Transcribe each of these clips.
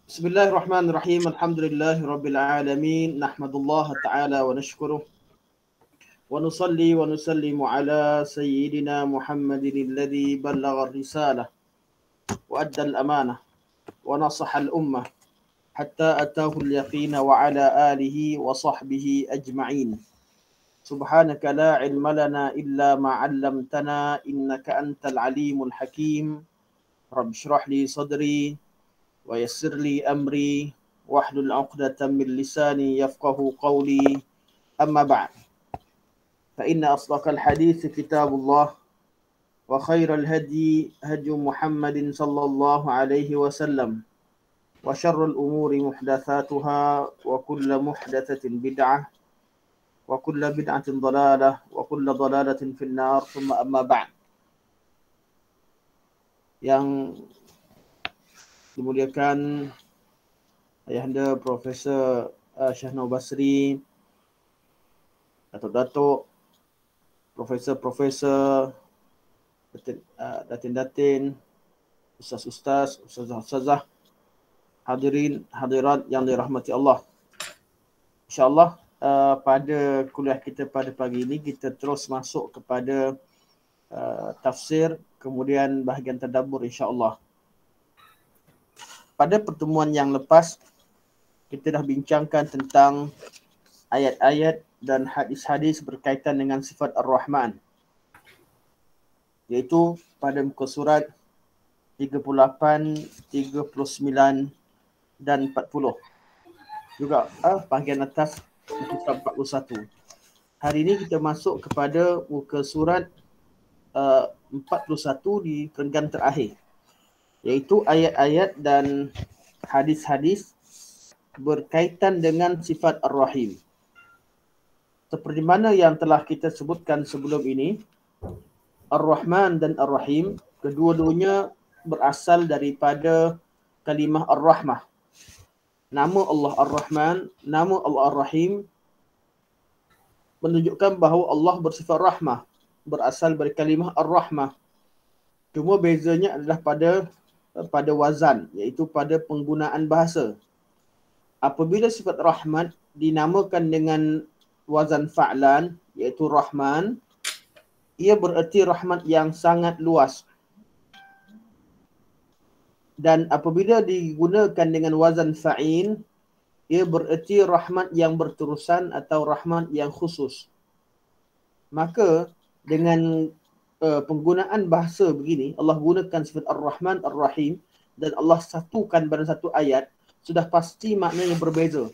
Bismillahirrahmanirrahim. Alhamdulillahirabbil alamin. Nahmadullah ta'ala wa nashkuruh wa nusalli wa nusallimu ala sayyidina Muhammadin alladhi ballagha ar-risalah wa adda al-amanah wa nasaha al-ummah hatta atahu al-yaqin wa ala alihi wa sahbihi ajma'in. Subhanaka la ilma lana illa ma 'allamtana innaka antal alimul hakim. Rabb shrah li sadri wa yassir li amri wahlul 'uqdatam min lisani yafqahu qawli. Amma ba'd. Fa inna asdaqal hadits kitabullah wa khairal hadi hadi Muhammadin sallallahu alaihi wasallam wa syarrul umuri muhdatsatuha wa kullu muhdatsatin bid'ah wa kullu bid'atin dhalalah wa kullu dhalalatin finnar. Thumma amma ba'd. Yang dimuliakan Ayahanda Profesor Syahnur Basri, Datuk-Datuk, Profesor-Profesor, Datin-Datin, Ustaz-Ustaz, Ustazah-Ustazah, hadirin, hadirat yang dirahmati Allah. InsyaAllah pada kuliah kita pada pagi ini kita terus masuk kepada tafsir, kemudian bahagian tadabbur insyaAllah. Pada pertemuan yang lepas, kita dah bincangkan tentang ayat-ayat dan hadis-hadis berkaitan dengan sifat Ar-Rahman. Iaitu pada muka surat 38, 39 dan 40. Juga bahagian atas muka surat 41. Hari ini kita masuk kepada muka surat 41 di perenggan terakhir. Iaitu ayat-ayat dan hadis-hadis berkaitan dengan sifat Ar-Rahim. Seperti mana yang telah kita sebutkan sebelum ini, Ar-Rahman dan Ar-Rahim, kedua-duanya berasal daripada kalimah Ar-Rahmah. Nama Allah Ar-Rahman, nama Allah Ar-Rahim menunjukkan bahawa Allah bersifat rahmah, berasal dari kalimah Ar-Rahmah. Cuma bezanya adalah pada wazan, iaitu pada penggunaan bahasa. Apabila sifat rahmat dinamakan dengan wazan fa'lan, iaitu Rahman, ia bererti rahmat yang sangat luas. Dan apabila digunakan dengan wazan fa'il, ia bererti rahmat yang berterusan atau rahmat yang khusus. Maka dengan penggunaan bahasa begini, Allah gunakan sifat Ar-Rahman, Ar-Rahim dan Allah satukan dalam satu ayat, sudah pasti maknanya berbeza.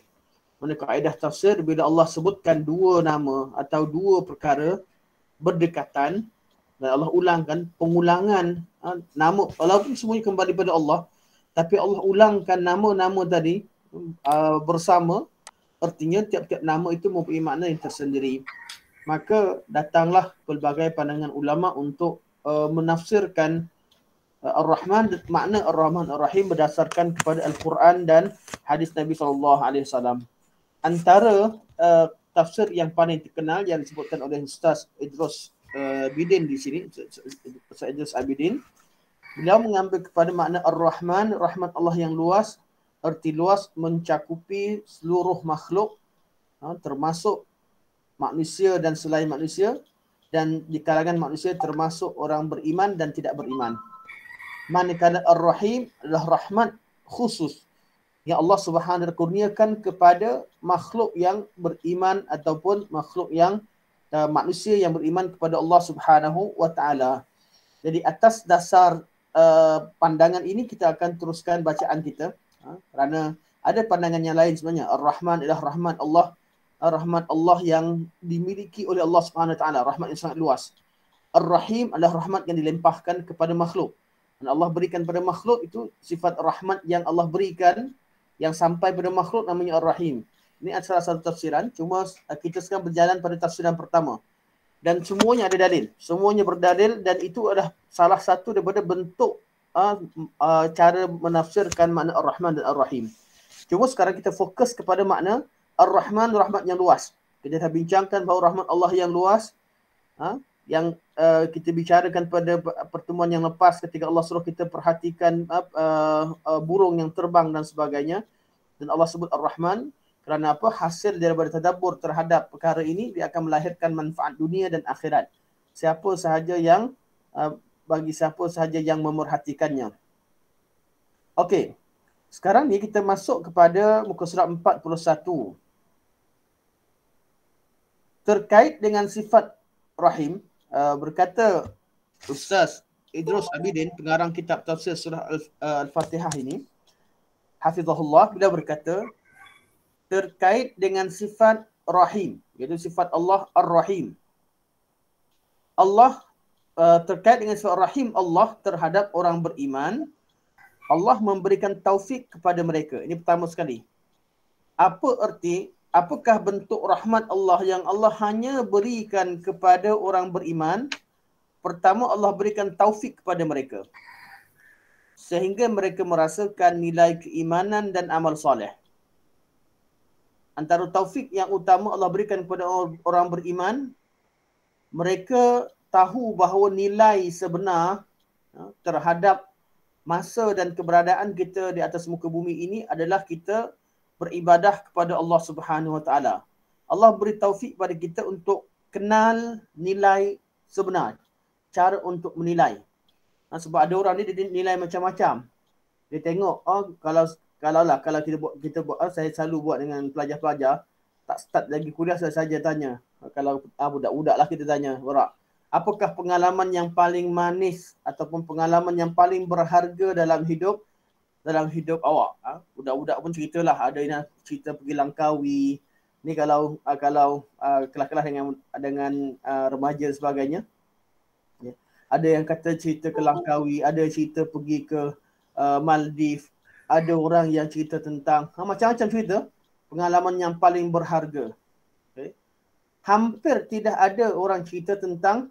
Mana kaedah tafsir, bila Allah sebutkan dua nama atau dua perkara berdekatan dan Allah ulangkan, pengulangan nama, walaupun semuanya kembali pada Allah, tapi Allah ulangkan nama-nama tadi bersama, artinya tiap-tiap nama itu mempunyai makna yang tersendiri. Maka datanglah pelbagai pandangan ulama untuk menafsirkan Ar-Rahman, makna Ar-Rahman Ar-Rahim berdasarkan kepada Al-Quran dan hadis Nabi SAW. Antara tafsir yang paling terkenal yang disebutkan oleh Ustaz Idrus Bidin di sini, Ustaz Idrus Abidin, beliau mengambil kepada makna Ar-Rahman, rahmat Allah yang luas, erti luas mencakupi seluruh makhluk, termasuk manusia dan selain manusia, dan di kalangan manusia termasuk orang beriman dan tidak beriman. Manakala Ar-Rahim adalah rahmat khusus yang Allah Subhanahu wa kurniakan kepada makhluk yang beriman ataupun makhluk yang manusia yang beriman kepada Allah Subhanahu wa taala. Jadi atas dasar pandangan ini kita akan teruskan bacaan kita, kerana ada pandangan yang lain sebenarnya. Ar-Rahman adalah rahmat Allah, rahmat Allah yang dimiliki oleh Allah Subhanahu wa taala, rahmat yang sangat luas. Ar-Rahim adalah rahmat yang dilempahkan kepada makhluk. Dan Allah berikan pada makhluk itu sifat rahmat yang Allah berikan yang sampai pada makhluk, namanya Ar-Rahim. Ini adalah salah satu tafsiran, cuma kita sekarang berjalan pada tafsiran pertama. Dan semuanya ada dalil, semuanya berdalil, dan itu adalah salah satu daripada bentuk cara menafsirkan makna Ar-Rahman dan Ar-Rahim. Cuma sekarang kita fokus kepada makna Ar-Rahman, rahmat yang luas. Kita dah bincangkan bahawa rahmat Allah yang luas yang kita bicarakan pada pertemuan yang lepas ketika Allah suruh kita perhatikan burung yang terbang dan sebagainya. Dan Allah sebut Ar-Rahman kerana apa? Hasil daripada tadabbur terhadap perkara ini dia akan melahirkan manfaat dunia dan akhirat. Siapa sahaja yang bagi siapa sahaja yang memerhatikannya. Okey. Sekarang ni kita masuk kepada muka surat 41. Terkait dengan sifat Rahim, berkata Ustaz Idrus Abidin, pengarang kitab tafsir surah Al-Fatihah ini, hafizahullah, beliau berkata terkait dengan sifat Rahim, iaitu sifat Allah Ar-Rahim. Allah terkait dengan sifat Rahim Allah terhadap orang beriman, Allah memberikan taufik kepada mereka. Ini pertama sekali. Apakah bentuk rahmat Allah yang Allah hanya berikan kepada orang beriman? Pertama, Allah berikan taufik kepada mereka, sehingga mereka merasakan nilai keimanan dan amal soleh. Antara taufik yang utama Allah berikan kepada orang beriman, mereka tahu bahawa nilai sebenar terhadap masa dan keberadaan kita di atas muka bumi ini adalah kita beribadah kepada Allah Subhanahu Wa Taala. Allah beri taufik pada kita untuk kenal nilai sebenar, cara untuk menilai. Sebab ada orang ni dia nilai macam-macam. Dia tengok, kalau kita buat, saya selalu buat dengan pelajar-pelajar, tak start lagi kuliah saya saja tanya. Kalau budak-budak lah kita tanya, Barak, apakah pengalaman yang paling manis ataupun pengalaman yang paling berharga dalam hidup awak? Budak-budak pun ceritalah, ada yang cerita pergi Langkawi. Ni kalau kelas-kelas dengan remaja dan sebagainya. Ya. Ada yang kata cerita ke Langkawi, ada cerita pergi ke Maldives, ada orang yang cerita tentang macam-macam cerita pengalaman yang paling berharga. Okay. Hampir tidak ada orang cerita tentang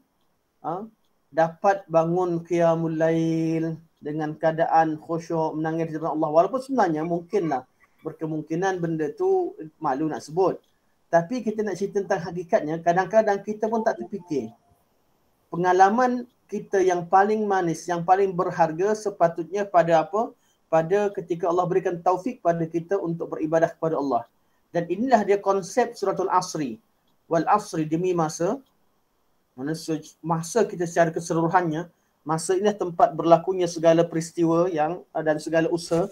dapat bangun qiyamul lail dengan keadaan khusyuk, menangis di hadapan Allah. Walaupun sebenarnya mungkinlah berkemungkinan benda tu malu nak sebut. Tapi kita nak cerita tentang hakikatnya, kadang-kadang kita pun tak terfikir. Pengalaman kita yang paling manis, yang paling berharga sepatutnya pada apa? Pada ketika Allah berikan taufik pada kita untuk beribadah kepada Allah. Dan inilah dia konsep suratul Asri. Wal Asri, demi masa. Masa kita secara keseluruhannya, masa ini tempat berlakunya segala peristiwa dan segala usaha.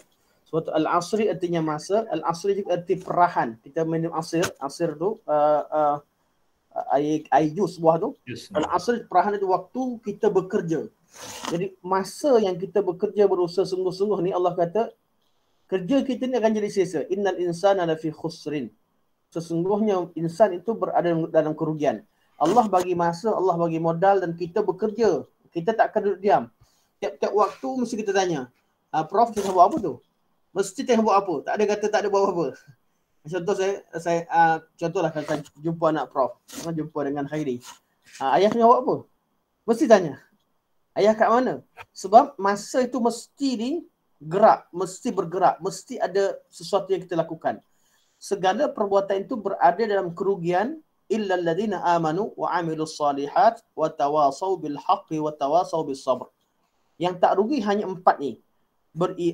Sebab Al-Asri artinya masa, Al-Asri juga arti perahan. Kita minum asir tu air jus buah tu. Yes. Al-Asri perahan itu waktu kita bekerja. Jadi masa yang kita bekerja berusaha sungguh-sungguh ni, Allah kata kerja kita ni akan jadi sia-sia. Innal insana lafi khusrin. Sesungguhnya insan itu berada dalam kerugian. Allah bagi masa, Allah bagi modal dan kita bekerja. Kita tak akan duduk diam. Tiap-tiap waktu mesti kita tanya, Prof tengah buat apa tu? Mesti tengah buat apa? Tak ada kata tak ada buat apa. Contoh contohlah kalau saya jumpa anak Prof, jumpa dengan Khairi. Ayah tengah buat apa? Mesti tanya. Ayah kat mana? Sebab masa itu mesti mesti bergerak, mesti ada sesuatu yang kita lakukan. Segala perbuatan itu berada dalam kerugian illa alladhina amanu wa amilus salihat wa tawasaw bil haqqi wa tawasaw bis sabr. Yang tak rugi hanya 4 ni.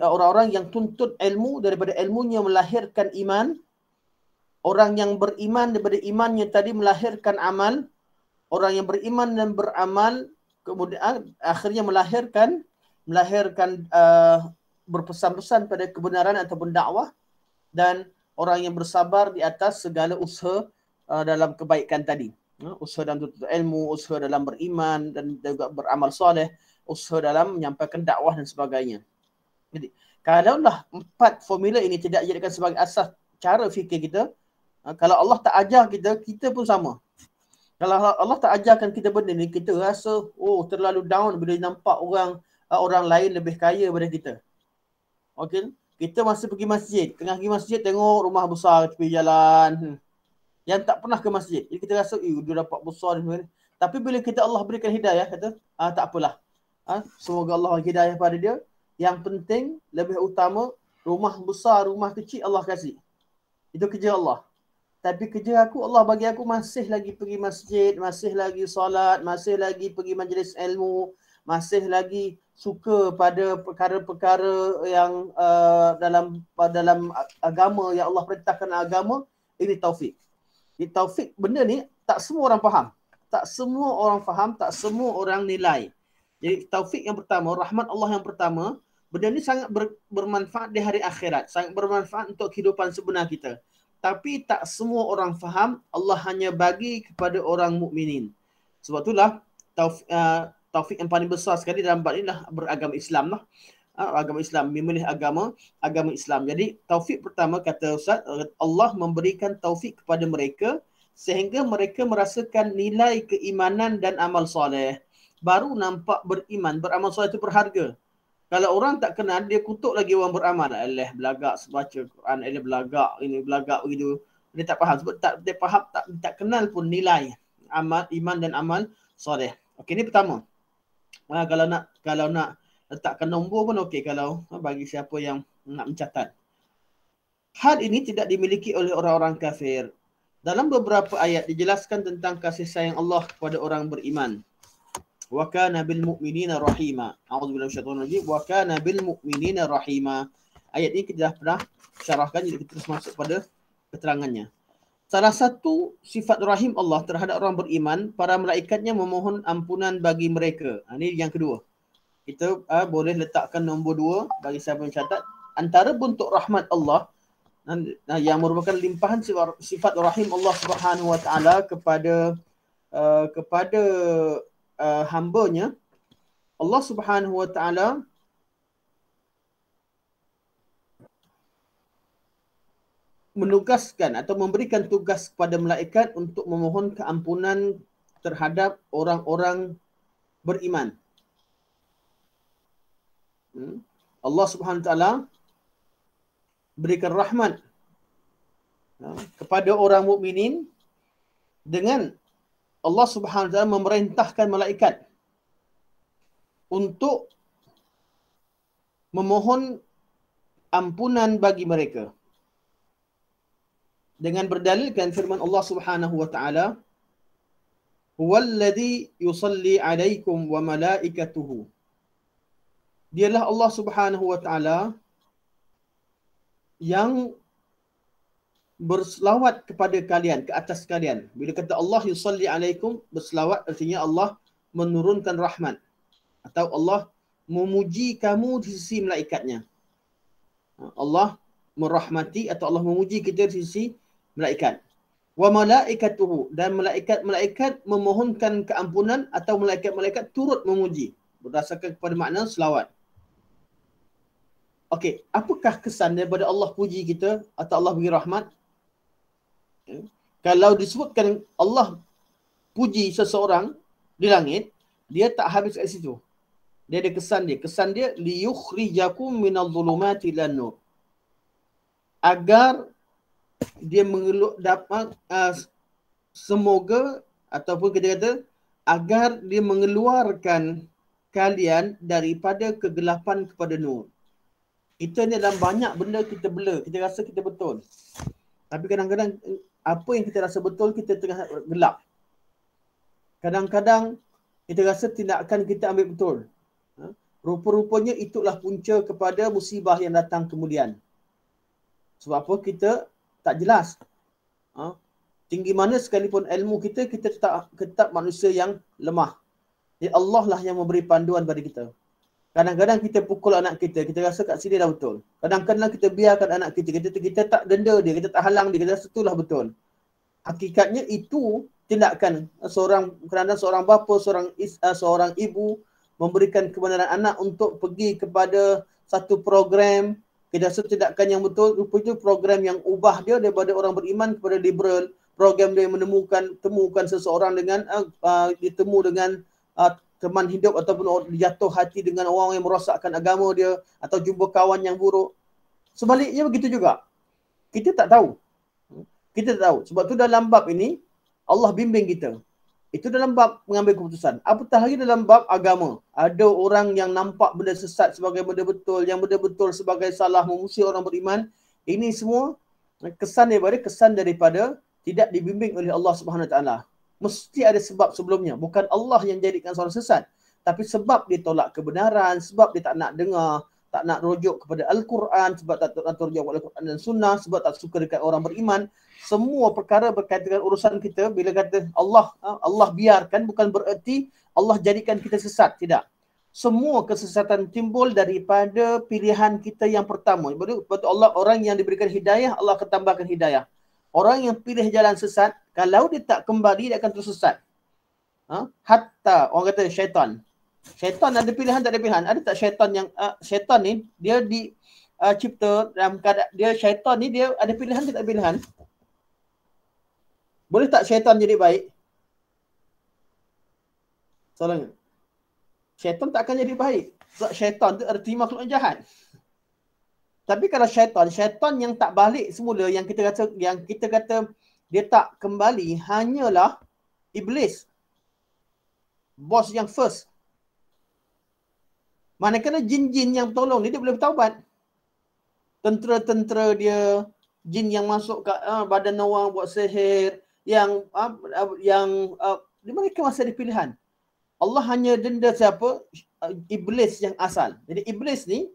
Orang-orang yang tuntut ilmu, daripada ilmunya melahirkan iman. Orang yang beriman, daripada imannya tadi melahirkan amal. Orang yang beriman dan beramal kemudian akhirnya melahirkan berpesan-pesan pada kebenaran ataupun dakwah, dan orang yang bersabar di atas segala usaha dalam kebaikan tadi. Usaha dalam tuntut ilmu, usaha dalam beriman dan juga beramal soleh, usaha dalam menyampaikan dakwah dan sebagainya. Jadi, kalaulah 4 formula ini tidak dijadikan sebagai asas cara fikir kita, kalau Allah tak ajar kita, kita pun sama. Kalau Allah tak ajarkan kita benda ni, kita rasa terlalu down bila nampak orang lain lebih kaya daripada kita. Okey, kita masih pergi masjid, tengah pergi masjid tengok rumah besar tepi jalan. Yang tak pernah ke masjid. Jadi kita rasa, dia dapat besar. Tapi bila Allah berikan hidayah, kata, tak apalah. Semoga Allah bagi hidayah pada dia. Yang penting, lebih utama, rumah besar, rumah kecil Allah kasih. Itu kerja Allah. tapi kerja aku, Allah bagi aku masih lagi pergi masjid, masih lagi solat, masih lagi pergi majlis ilmu, masih lagi suka pada perkara-perkara yang dalam agama yang Allah perintahkan agama. Ini taufik. Jadi taufik benda ni tak semua orang faham. Tak semua orang faham, tak semua orang nilai. Jadi taufik yang pertama, rahmat Allah yang pertama, benda ni sangat bermanfaat di hari akhirat, sangat bermanfaat untuk kehidupan sebenar kita. Tapi tak semua orang faham, Allah hanya bagi kepada orang mukminin. Sebab itulah taufik yang paling besar sekali dalam bab ini lah beragama Islam lah. Agama Islam, memilih agama Islam. Jadi taufik pertama kata Ustaz, Allah memberikan taufik kepada mereka sehingga mereka merasakan nilai keimanan dan amal soleh. Baru nampak beriman, beramal soleh itu berharga. Kalau orang tak kenal, dia kutuk lagi orang beramal. Alah, belagak baca Quran, alah belagak ini, belagak begitu. Dia tak faham sebab dia faham tak kenal pun nilai amal iman dan amal soleh. Okey, ini pertama. Kalau nak letakkan nombor pun okey, kalau bagi siapa yang nak mencatat. Hal ini tidak dimiliki oleh orang-orang kafir. Dalam beberapa ayat dijelaskan tentang kasih sayang Allah kepada orang beriman. Wa kana bil mu'minina rahima. A'udzubillahi minasyaitonir rajim. Wa kana bil mu'minina rahima. Ayat ini kita dah pernah syarahkan, jadi kita terus masuk pada keterangannya. Salah satu sifat rahim Allah terhadap orang beriman, para malaikatnya memohon ampunan bagi mereka. Ini yang kedua. Kita boleh letakkan nombor 2 bagi siapa yang catat. Antara bentuk rahmat Allah yang merupakan limpahan sifat rahim Allah Subhanahu Wa Taala kepada hamba-Nya, Allah Subhanahu Wa Taala menugaskan atau memberikan tugas kepada malaikat untuk memohon keampunan terhadap orang-orang beriman. Allah Subhanahu Wa Taala berikan rahmat kepada orang mukminin dengan Allah Subhanahu Wa Taala memerintahkan malaikat untuk memohon ampunan bagi mereka dengan berdalilkan firman Allah Subhanahu Wa Taala, "Huwallazi yusalli 'alaikum wa malaikatuhu." Dialah Allah Subhanahu Wa Taala yang berselawat kepada kalian, ke atas kalian. Bila kata Allah yusalli alaikum, berselawat artinya Allah menurunkan rahmat. Atau Allah memuji kamu di sisi malaikatnya. Allah merahmati atau Allah memuji kita di sisi malaikat. Wa malaikatuhu, dan malaikat-malaikat memohonkan keampunan atau malaikat-malaikat turut memuji. Berdasarkan kepada makna selawat. Okey, apakah kesan daripada Allah puji kita atau Allah beri rahmat? Kalau disebutkan Allah puji seseorang di langit, dia tak habis kat situ. Dia ada kesan dia. Kesan dia liyukhrijakum minadh-dhulumati ilan nur. Agar dia dapat semoga ataupun kita kata agar dia mengeluarkan kalian daripada kegelapan kepada nur. Kita ni dalam banyak benda kita bela, kita rasa kita betul. Tapi kadang-kadang apa yang kita rasa betul, kita tengah gelap. Kadang-kadang kita rasa tindakan kita ambil betul. Rupa-rupanya itulah punca kepada musibah yang datang kemudian. Sebab apa? Kita tak jelas. Tinggi mana sekalipun ilmu kita, kita tetap manusia yang lemah. Jadi Allah lah yang memberi panduan pada kita. Kadang-kadang kita pukul anak kita rasa kat sini dah betul. Kadang-kadang kita biarkan anak kita tak denda dia, kita tak halang dia, kita rasa itulah betul. Hakikatnya itu tindakan seorang bapa, seorang ibu memberikan kebenaran anak untuk pergi kepada satu program, kita rasa tindakan yang betul, rupanya program yang ubah dia daripada orang beriman kepada liberal, program dia yang temukan seseorang dengan ditemu dengan teman hidup ataupun jatuh hati dengan orang yang merosakkan agama dia atau jumpa kawan yang buruk. Sebaliknya begitu juga. Kita tak tahu. Sebab tu dalam bab ini Allah bimbing kita. Itu dalam bab mengambil keputusan. Apatah lagi dalam bab agama. Ada orang yang nampak benda sesat sebagai benda betul, yang benda betul sebagai salah, memusuhi orang beriman. Ini semua kesan daripada tidak dibimbing oleh Allah Subhanahu Wa Taala. Mesti ada sebab sebelumnya. Bukan Allah yang jadikan seorang sesat, tapi sebab dia tolak kebenaran, sebab dia tak nak dengar, tak nak rujuk kepada Al-Quran, sebab tak nak rujuk kepada Al-Quran dan Sunnah, sebab tak suka dekat orang beriman. Semua perkara berkaitan dengan urusan kita, bila kata Allah biarkan, bukan bererti Allah jadikan kita sesat. Tidak. Semua kesesatan timbul daripada pilihan kita yang pertama. Betul Allah, orang yang diberikan hidayah, Allah akan tambahkan hidayah. Orang yang pilih jalan sesat, kalau dia tak kembali, dia akan terus sesat. Hatta orang kata syaitan. Syaitan ada pilihan, tak ada pilihan. Ada tak syaitan yang syaitan ni dia dicipta dalam keadaan dia, syaitan ni dia ada pilihan, tak ada pilihan? Boleh tak syaitan jadi baik? Soalannya. Syaitan tak akan jadi baik. Sebab syaitan tu erti makhluk yang jahat. Tapi kalau syaitan yang tak balik semula, yang kita kata dia tak kembali, hanyalah iblis. Bos yang first. Manakala jin-jin yang tolong dia boleh bertaubat. Tentera-tentera dia, jin yang masuk ke badan orang buat sihir, yang mereka masih ada pilihan. Allah hanya denda siapa? Iblis yang asal. Jadi iblis ni,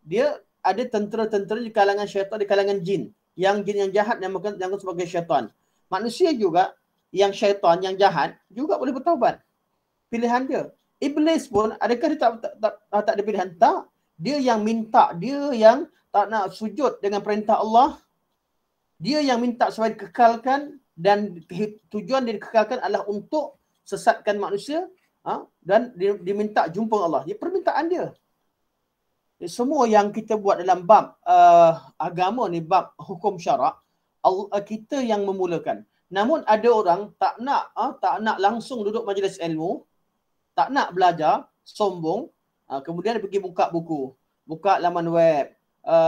dia ada tentera-tentera di kalangan syaitan, di kalangan jin. Yang jin yang jahat yang sebagai syaitan. Manusia juga, yang syaitan, yang jahat, juga boleh bertaubat. Pilihan dia. Iblis pun, adakah dia tak ada pilihan? Tak. Dia yang minta, dia yang tak nak sujud dengan perintah Allah. Dia yang minta supaya dikekalkan, dan tujuan dia dikekalkan adalah untuk sesatkan manusia, dan dia minta jumpa Allah. Dia permintaan dia. Semua yang kita buat dalam bab agama ni, bab hukum syarak, kita yang memulakan. Namun ada orang tak nak langsung duduk majlis ilmu, tak nak belajar, sombong, kemudian dia pergi buka buku, buka laman web,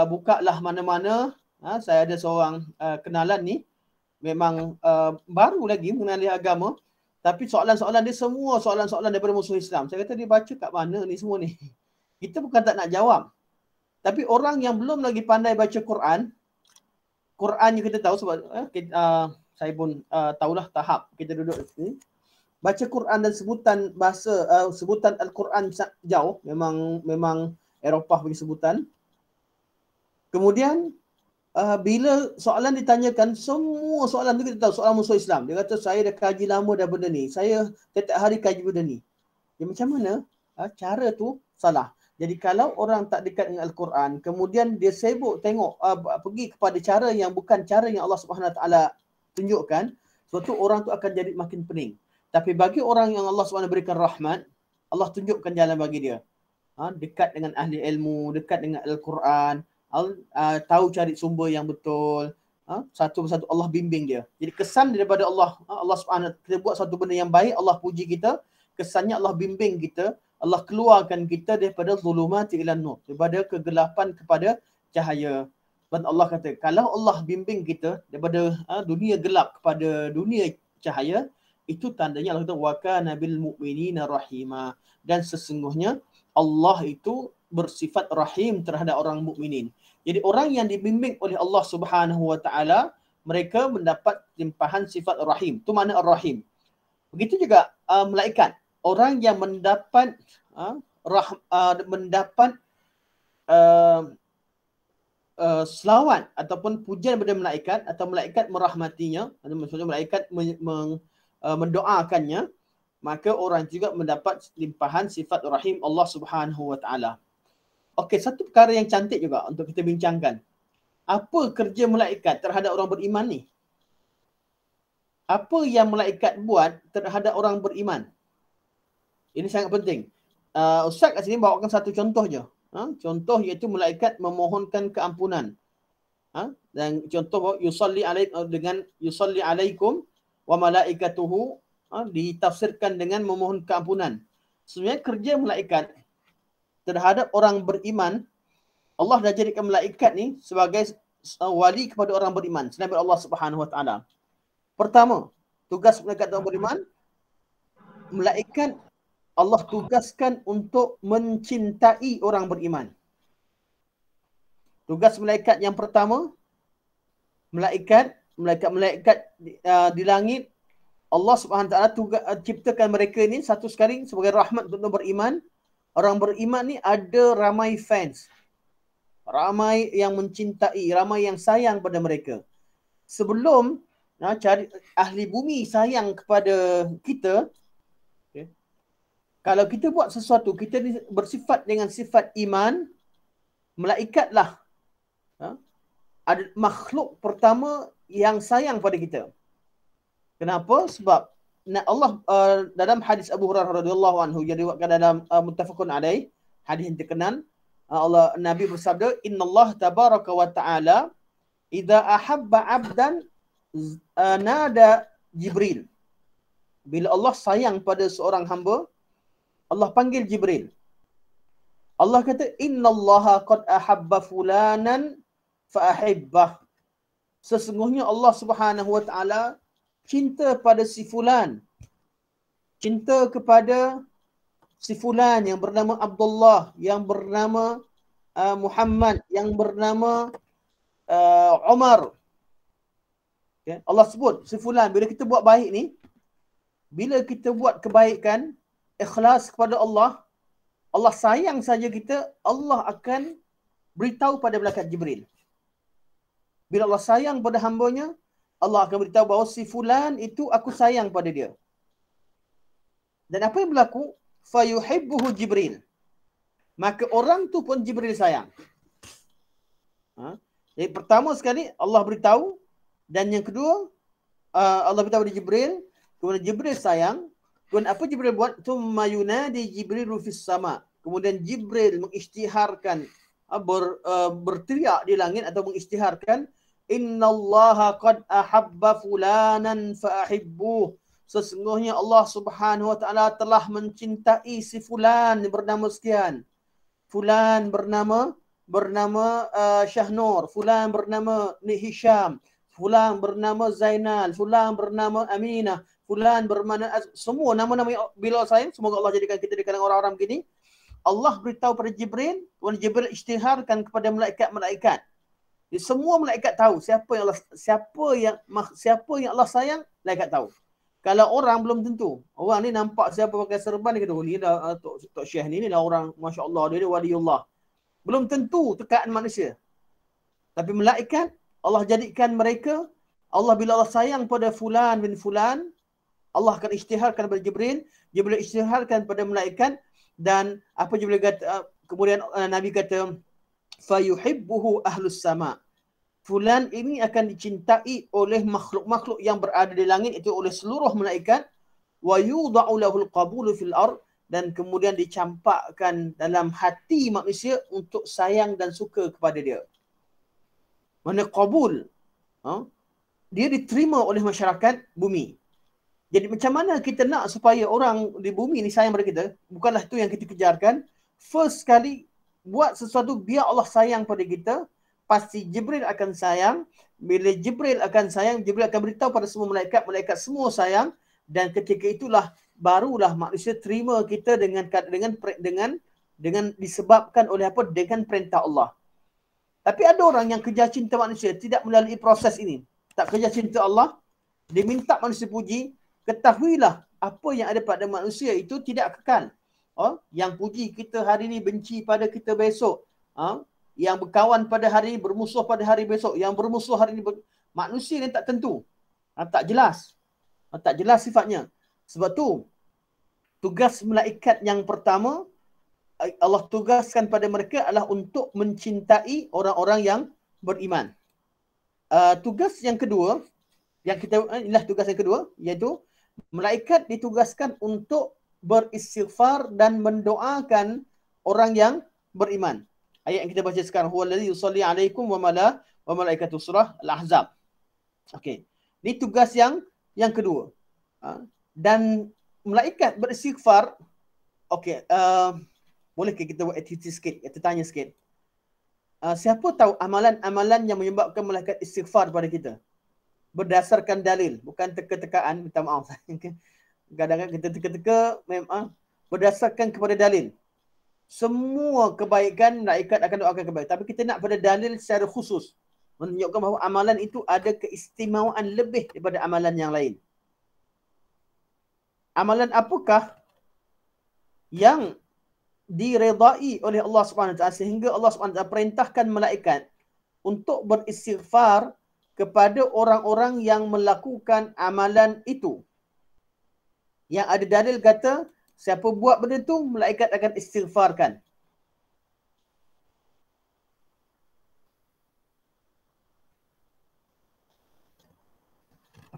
bukalah mana-mana. Saya ada seorang kenalan ni, memang baru lagi mengenali agama, tapi soalan-soalan dia semua soalan-soalan daripada musuh Islam. Saya kata, dia baca kat mana ni semua ni? Kita bukan tak nak jawab. Tapi orang yang belum lagi pandai baca Quran yang kita tahu, sebab saya pun tahulah tahap kita duduk ni. Baca Quran dan sebutan bahasa, sebutan Al-Quran jauh. Memang Eropah punya sebutan. Kemudian, bila soalan ditanyakan, semua soalan tu kita tahu, soalan musuh Islam. Dia kata, saya dah kaji lama dah benda ni. Saya setiap hari kaji benda ni. Ya, macam mana? Cara tu salah. Jadi kalau orang tak dekat dengan Al-Quran, kemudian dia sibuk tengok, pergi kepada cara yang bukan cara yang Allah Subhanahu Wa Taala tunjukkan, sebab tu orang tu akan jadi makin pening. Tapi bagi orang yang Allah SWT berikan rahmat, Allah tunjukkan jalan bagi dia. Dekat dengan ahli ilmu, dekat dengan Al-Quran, tahu cari sumber yang betul. Satu persatu Allah bimbing dia. Jadi kesan daripada Allah SWT, kita buat satu benda yang baik, Allah puji kita. Kesannya Allah bimbing kita, Allah keluarkan kita daripada zulumati ilan nur, daripada kegelapan kepada cahaya. Dan Allah kata, kalau Allah bimbing kita daripada dunia gelap kepada dunia cahaya, itu tandanya Allah kata, wa kana bil mu'minina rahima. Dan sesungguhnya Allah itu bersifat rahim terhadap orang mukminin. Jadi orang yang dibimbing oleh Allah Subhanahu Wa Taala, mereka mendapat limpahan sifat rahim. Itu makna ar-rahim. Begitu juga malaikat. Orang yang mendapat selawat ataupun pujian daripada malaikat, atau malaikat merahmatinya, atau maksudnya malaikat mendoakannya, maka orang juga mendapat limpahan sifat rahim Allah Subhanahu Wa Taala. Okey, satu perkara yang cantik juga untuk kita bincangkan. Apa kerja malaikat terhadap orang beriman ni? Apa yang malaikat buat terhadap orang beriman? Ini sangat penting. Ustaz kat sini bawakan satu contoh je. Contoh iaitu malaikat memohonkan keampunan. Dan contoh yusalli alaikum wa malaikatuhu ditafsirkan dengan memohon keampunan. Sebenarnya kerja malaikat terhadap orang beriman, Allah dah jadikan malaikat ni sebagai wali kepada orang beriman selain Allah Subhanahu Wa Taala. Pertama, tugas malaikat orang beriman, malaikat Allah tugaskan untuk mencintai orang beriman. Tugas malaikat yang pertama, malaikat malaikat-malaikat di langit, Allah Subhanahu Wa Taala ciptakan mereka ni satu sekali sebagai rahmat untuk beriman. Orang beriman ni ada ramai fans. Ramai yang mencintai, ramai yang sayang pada mereka. Sebelum cari ahli bumi sayang kepada kita, okay, kalau kita buat sesuatu, kita bersifat dengan sifat iman, malaikatlah ada makhluk pertama yang sayang pada kita. Kenapa? Sebab Allah dalam hadis Abu Hurairah radhiyallahu anhu yang diriwayatkan dalam muttafaqun alaih, hadis yang terkenal, Allah Nabi bersabda, "Innallaha tabaraka wa ta'ala idza ahabba 'abdan nada Jibril." Bila Allah sayang pada seorang hamba, Allah panggil Jibril. Allah kata, "Innallaha qad ahabba fulanan fa ahibbah." Sesungguhnya Allah Subhanahu wa taala cinta pada si fulan. Cinta kepada si fulan yang bernama Abdullah, yang bernama Muhammad, yang bernama Umar. Okay. Allah sebut si fulan. Bila kita buat baik ni, bila kita buat kebaikan, ikhlas kepada Allah, Allah sayang saja kita, Allah akan beritahu pada malaikat Jibril. Bila Allah sayang pada hambanya, Allah akan beritahu bahawa si fulan itu aku sayang pada dia. Dan apa yang berlaku? Fayuhibbuhu Jibril. Maka orang tu pun Jibril sayang. Jadi pertama sekali Allah beritahu, dan yang kedua Allah beritahu pada Jibril, kemudian Jibril sayang. Kemudian apa Jibril buat? Tsumma yunadi Jibrilu fis sama. Kemudian Jibril mengisytiharkan, berteriak di langit atau mengisytiharkan, "Innallaha qad ahabba fulanan fa ahibbuh." Sesungguhnya Allah Subhanahu wa taala telah mencintai si fulan bernama sekian. Fulan bernama Syahnur, fulan bernama Hisham, fulan bernama Zainal, fulan bernama Aminah, fulan bernama semua nama-nama yang bila sayang, semoga Allah jadikan kita di kalangan orang-orang begini. Allah beritahu pada Jibril, dan Jibril isytiharkan kepada malaikat-malaikat. Semua malaikat tahu siapa yang Allah sayang, malaikat tahu. Kalau orang belum tentu. Orang ni nampak siapa pakai serban, dia kata, "Oh, ni dah Tok Syekh ni dah orang masya-Allah, dia waliullah." Belum tentu tekaan manusia. Tapi malaikat Allah jadikan mereka, Allah bila Allah sayang pada fulan bin fulan, Allah akan isytiharkan kepada Jibril, Jibril isytiharkan pada malaikat, dan apa Jibril kata, kemudian Nabi kata, "Fayuhibbuhu ahlus sama." Fulan ini akan dicintai oleh makhluk-makhluk yang berada di langit, itu oleh seluruh malaikat. Wa yudha'u lahul qabulu fil ard, dan kemudian dicampakkan dalam hati manusia untuk sayang dan suka kepada dia. Mana qabul, dia diterima oleh masyarakat bumi. Jadi macam mana kita nak supaya orang di bumi ni sayang pada kita? Bukanlah itu yang kita kejarkan. First sekali, buat sesuatu biar Allah sayang pada kita. Pasti Jibril akan sayang. Bila Jibril akan sayang, Jibril akan beritahu pada semua malaikat, malaikat semua sayang, dan ketika itulah barulah manusia terima kita dengan disebabkan oleh apa? Dengan perintah Allah. Tapi ada orang yang kejar cinta manusia tidak melalui proses ini. Tak kejar cinta Allah, dia minta manusia puji. Ketahuilah apa yang ada pada manusia itu tidak kekal. Yang puji kita hari ini, benci pada kita besok. Yang berkawan pada hari ini, bermusuh pada hari besok. Yang bermusuh hari ini, manusia ni tak tentu. Tak jelas. Tak jelas sifatnya. Sebab tu, tugas malaikat yang pertama, Allah tugaskan pada mereka adalah untuk mencintai orang-orang yang beriman. Tugas yang kedua, inilah tugas yang kedua, iaitu malaikat ditugaskan untuk beristighfar dan mendoakan orang yang beriman. Ayat yang kita baca sekarang, huwallazi yusalli alaikum wa malaikatu, surah Al-Ahzab. Okey. Ini tugas yang kedua. Dan malaikat beristighfar. Okey, bolehkah kita buat aktiviti sikit? Kita tanya sikit. Siapa tahu amalan-amalan yang menyebabkan malaikat istighfar pada kita? Berdasarkan dalil, bukan teka-tekaan, minta maaf. Kadang-kadang kita teka-teka memang berdasarkan kepada dalil. Semua kebaikan malaikat akan doakan kebaikan, tapi kita nak pada dalil secara khusus. menunjukkan bahawa amalan itu ada keistimewaan lebih daripada amalan yang lain. Amalan apakah yang diredai oleh Allah Subhanahu Wa Taala sehingga Allah Subhanahu Wa Taala perintahkan malaikat untuk beristighfar kepada orang-orang yang melakukan amalan itu. Yang ada dalil kata siapa buat benda tu malaikat akan istighfarkan.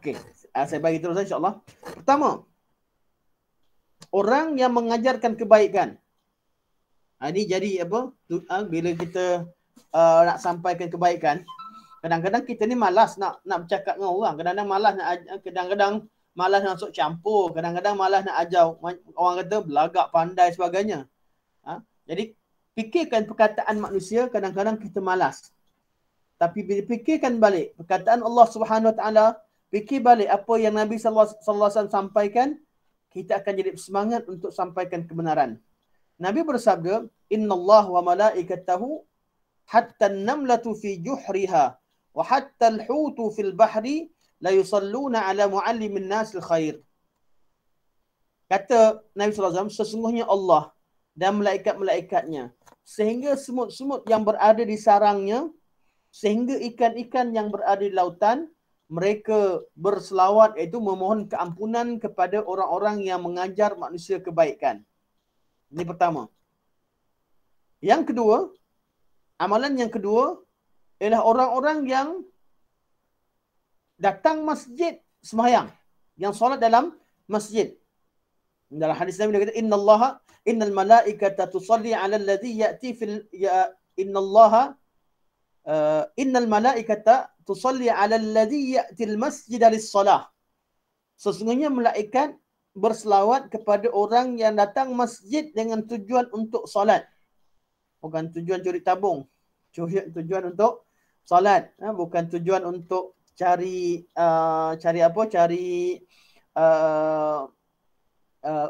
Okey, saya bagi terus insya-Allah. Pertama, orang yang mengajarkan kebaikan. Ini jadi apa? Bila kita nak sampaikan kebaikan, kadang-kadang kita ni malas nak bercakap dengan orang. Kadang-kadang malas nak malas nak masuk campur, kadang-kadang malas nak ajar. Orang kata belagak, pandai sebagainya. Jadi fikirkan perkataan manusia, kadang-kadang kita malas. Tapi bila fikirkan balik perkataan Allah Subhanahu Wa Taala, fikir balik apa yang Nabi sallallahu alaihi wasallam sampaikan, kita akan jadi semangat untuk sampaikan kebenaran. Nabi bersabda, "Innallaha wa malaikatahu hatta an-namlatu fi juhriha wa hatta al-hutu fil bahri la yusalluna ala muallimin nasil khair." Kata Nabi sallallahu alaihi wasallam, sesungguhnya Allah dan malaikat-malaikatnya, sehingga semut-semut yang berada di sarangnya, sehingga ikan-ikan yang berada di lautan, mereka berselawat, iaitu memohon keampunan kepada orang-orang yang mengajar manusia kebaikan. Ini pertama. Yang kedua, amalan yang kedua ialah orang-orang yang datang masjid sembahyang, yang solat dalam masjid. Dalam hadis Nabi dia kata, innal malaikata tusalli 'ala alladhi ya'ti fil innal malaikata tusalli 'ala alladhi ya'ti al-masjid lis-salah. Sesungguhnya malaikat berselawat kepada orang yang datang masjid dengan tujuan untuk solat. Bukan tujuan curi tabung. Tujuan untuk solat. Bukan tujuan untuk cari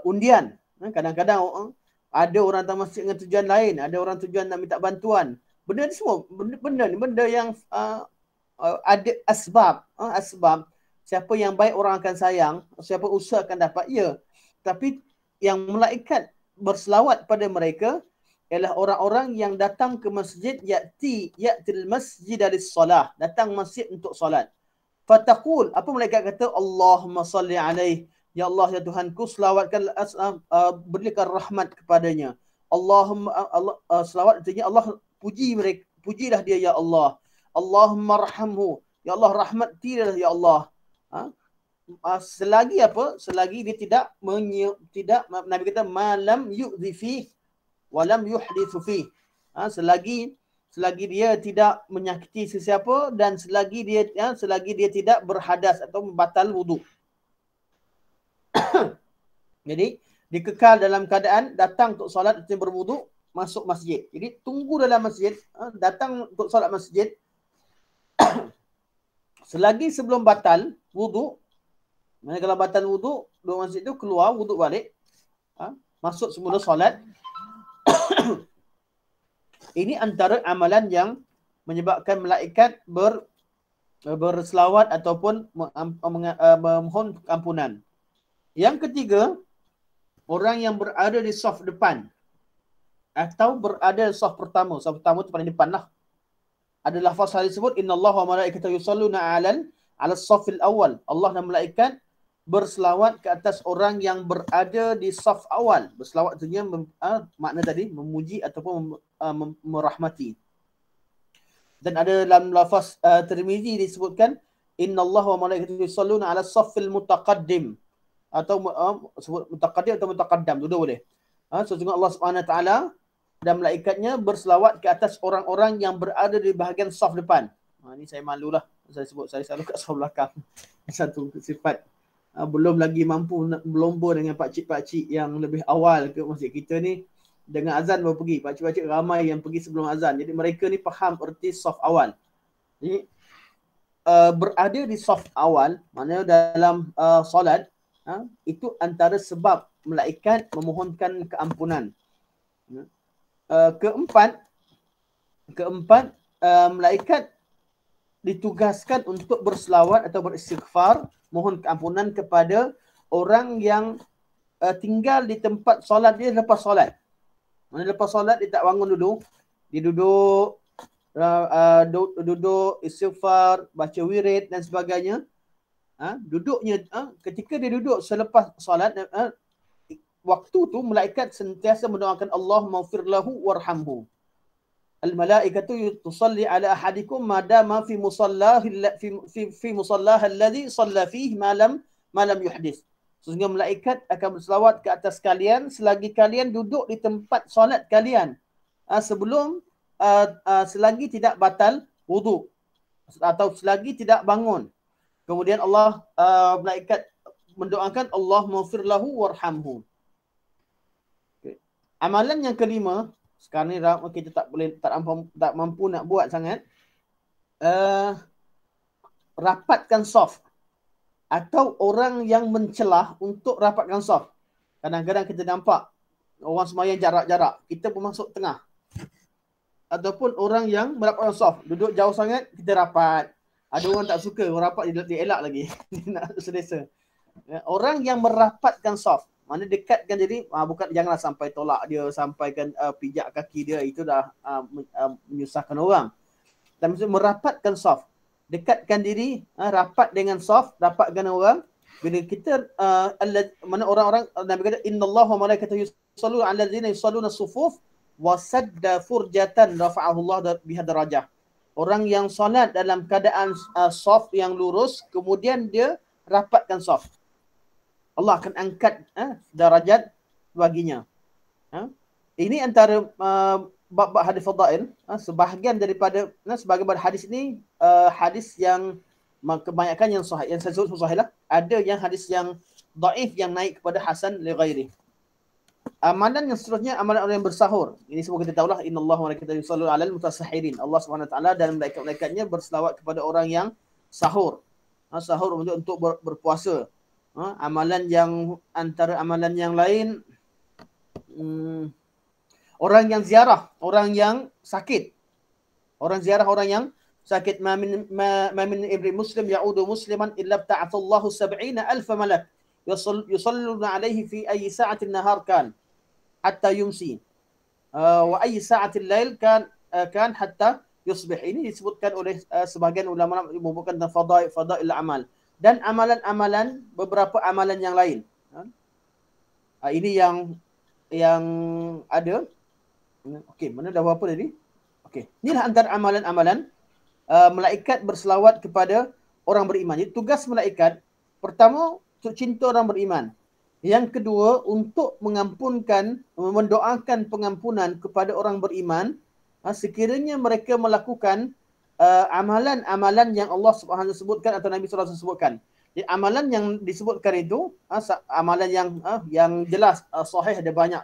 undian. Kadang-kadang ada orang datang masjid dengan tujuan lain. Ada orang tujuan nak minta bantuan. Benda ni semua. Benda yang ada asbab. Siapa yang baik orang akan sayang, siapa usaha akan dapat, ya. Tapi yang malaikat berselawat pada mereka ialah orang-orang yang datang ke masjid, ya'til masjid lis-salah, datang masjid untuk solat. Fataqul, apa malaikat kata? Allahumma salli alaih, ya Allah ya Tuhanku, selawatkan, berikan rahmat kepadanya. Allahumma selawat artinya Allah puji mereka, pujilah dia ya Allah. Allahumma rahamhu, ya Allah rahmatilah ya Allah. Selagi apa? Selagi dia tidak Nabi kata malam yu'dhi fi walam yuhdithu fi. Selagi dia tidak menyakiti sesiapa dan selagi dia tidak berhadas atau membatal wuduk. Jadi dikekal dalam keadaan datang untuk solat atau berwuduk, masuk masjid. Jadi tunggu dalam masjid, datang untuk solat masjid. Selagi sebelum batal wuduk, kalau batal wuduk, dua masjid itu keluar, wuduk balik, masuk semula solat. Ini antara amalan yang menyebabkan malaikat berselawat ataupun memohon ampunan. Yang ketiga, orang yang berada di saf depan atau berada di saf pertama. Saf pertama itu paling depan lah. Ada lafaz hadis sebut, innallaha wa malaikatahu yusalluna 'ala as-saffil awal. Allah dan malaikat berselawat ke atas orang yang berada di saf awal. Berselawat artinya makna tadi memuji ataupun merahmati. Dan ada dalam lafaz Tirmizi disebutkan, innallaha wa malaikatahu yusalluna 'ala as-saffil mutaqaddim, atau sebut mutaqaddim atau mutaqaddam, dua-dua boleh. Sesungguhnya Allah Subhanahu Wa Taala dan malaikatnya berselawat ke atas orang-orang yang berada di bahagian saf depan. Ini saya malulah. Saya sebut saya selalu kat saf belakang. Satu sifat. Belum lagi mampu nak berlomba dengan pakcik-pakcik yang lebih awal ke masjid kita ni. Dengan azan baru pergi. Pakcik-pakcik ramai yang pergi sebelum azan. Jadi mereka ni faham erti saf awal. Jadi berada di saf awal, maknanya dalam solat, itu antara sebab malaikat memohonkan keampunan. Keempat, malaikat ditugaskan untuk berselawat atau beristighfar, mohon keampunan kepada orang yang tinggal di tempat solat dia lepas solat. Mana lepas solat dia tak bangun dulu, dia duduk duduk istighfar, baca wirid dan sebagainya. Duduknya ketika dia duduk selepas solat, waktu tu malaikat sentiasa mendoakan Allah maghfir lahu warhamhu. Al-malaikatu tusalli ala ahadikum madama fi musallah alladhi salla fihi ma lam yuhdith. Sehingga malaikat akan berselawat ke atas kalian selagi kalian duduk di tempat solat kalian, sebelum selagi tidak batal wudu atau selagi tidak bangun. Kemudian Allah malaikat mendoakan Allah maghfir lahu warhamhu. Okay. Amalan yang kelima, sekarang ni kita tak mampu nak buat sangat. Rapatkan saf atau orang yang mencelah untuk rapatkan saf. Kadang-kadang kita nampak orang sembahyang jarak-jarak, kita pun masuk tengah. Ataupun orang yang merapatkan saf, duduk jauh sangat, kita rapat. Ada orang tak suka, orang rapat dia elak lagi. Dia nak selesa. Orang yang merapatkan saf, mana dekatkan diri, bukan janganlah sampai tolak dia, sampaikan pijak kaki dia, itu dah menyusahkan orang. Dan maksud merapatkan saf, dekatkan diri, rapat dengan saf, rapatkan orang. Bila kita mana orang-orang, Nabi kata innallaha wa malaikatahu yusalluna 'alal ladzina yusalluna as-sufuf wa sadda furjatan rafa'ahu Allah biha darajah. Orang yang solat dalam keadaan saf yang lurus, kemudian dia rapatkan saf, Allah akan angkat darajat baginya. Ini antara bab-bab hadis fadail. Sebahagian daripada sebahagian hadis ini hadis yang kebanyakan yang sahih, yang saya sebut sahih lah. Ada yang hadis yang dhaif yang naik kepada hasan li ghairi. Amalan yang seterusnya, amalan orang yang bersahur. Ini semua kita tahulah, innallaha wa malaikatahu yusalluna 'alal mutasahhirin. Allah Subhanahu wa taala dan malaikat-malaikatnya berselawat kepada orang yang sahur. Sahur untuk berpuasa. Amalan yang antara amalan yang lain, orang yang ziarah, orang yang sakit. Orang ziarah orang yang sakit. Ma min ibri muslim ya'udu musliman illa bta'athallahu 70,000 malak yusalluna alaihi fi ayyi sa'atin nahar kan hatta yumsi wa ayyi sa'atil lail kan hatta yusbih. Ini disebutkan oleh sebahagian ulama menyebutkan tentang fadail amal dan amalan-amalan, beberapa amalan yang lain. Ini yang ada. Okey, mana dah berapa tadi? Okey, inilah antara amalan-amalan malaikat berselawat kepada orang beriman. Jadi tugas malaikat pertama untuk cinta orang beriman. Yang kedua, untuk mendoakan pengampunan kepada orang beriman sekiranya mereka melakukan amalan-amalan yang Allah Subhanahu Wa sebutkan atau Nabi Sallallahu Alaihi Wasallam sebutkan. Jadi amalan yang disebutkan itu amalan yang jelas sahih, ada banyak.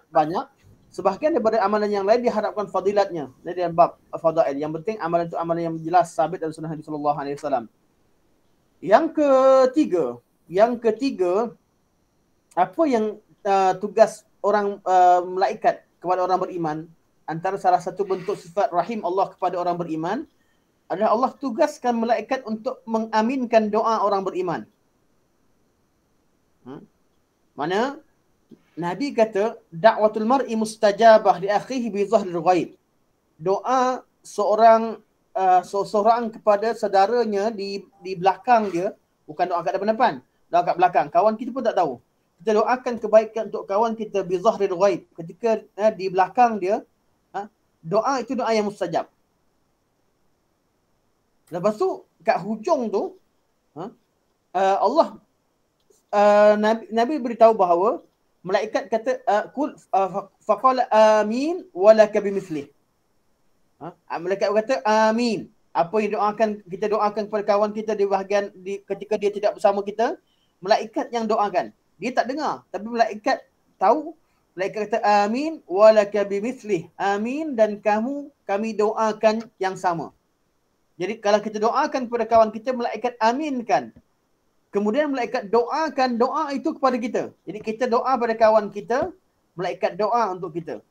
Sebahagian daripada amalan yang lain diharapkan fadilatnya dari bab fadail. Yang penting amalan itu amalan yang jelas sabit dalam sunnah Nabi Sallallahu Alaihi Wasallam. Yang ketiga, apa yang tugas orang malaikat kepada orang beriman, antara salah satu bentuk sifat rahim Allah kepada orang beriman adalah Allah tugaskan malaikat untuk mengaminkan doa orang beriman. Mana Nabi kata da'watul mar'i mustajabah li akhihi bi dhahril ghaib. Doa seorang kepada saudaranya di belakang dia, bukan doa kat depan, doa kat belakang. Kawan kita pun tak tahu. Kita doakan kebaikan untuk kawan kita bi dhahril ghaib, ketika di belakang dia. Doa itu doa yang mustajab. Lepas tu kat hujung tu Allah Nabi beritahu bahawa malaikat kata kul faqala amin walaka bimithli. Malaikat berkata amin. Apa yang kita doakan kepada kawan kita di bahagian ketika dia tidak bersama kita, malaikat yang doakan. Dia tak dengar, tapi malaikat tahu. Malaikat kata amin walaka bimithli. Amin, dan kami doakan yang sama. Jadi kalau kita doakan kepada kawan kita, malaikat aminkan. Kemudian malaikat doakan doa itu kepada kita. Jadi kita doa pada kawan kita, malaikat doa untuk kita.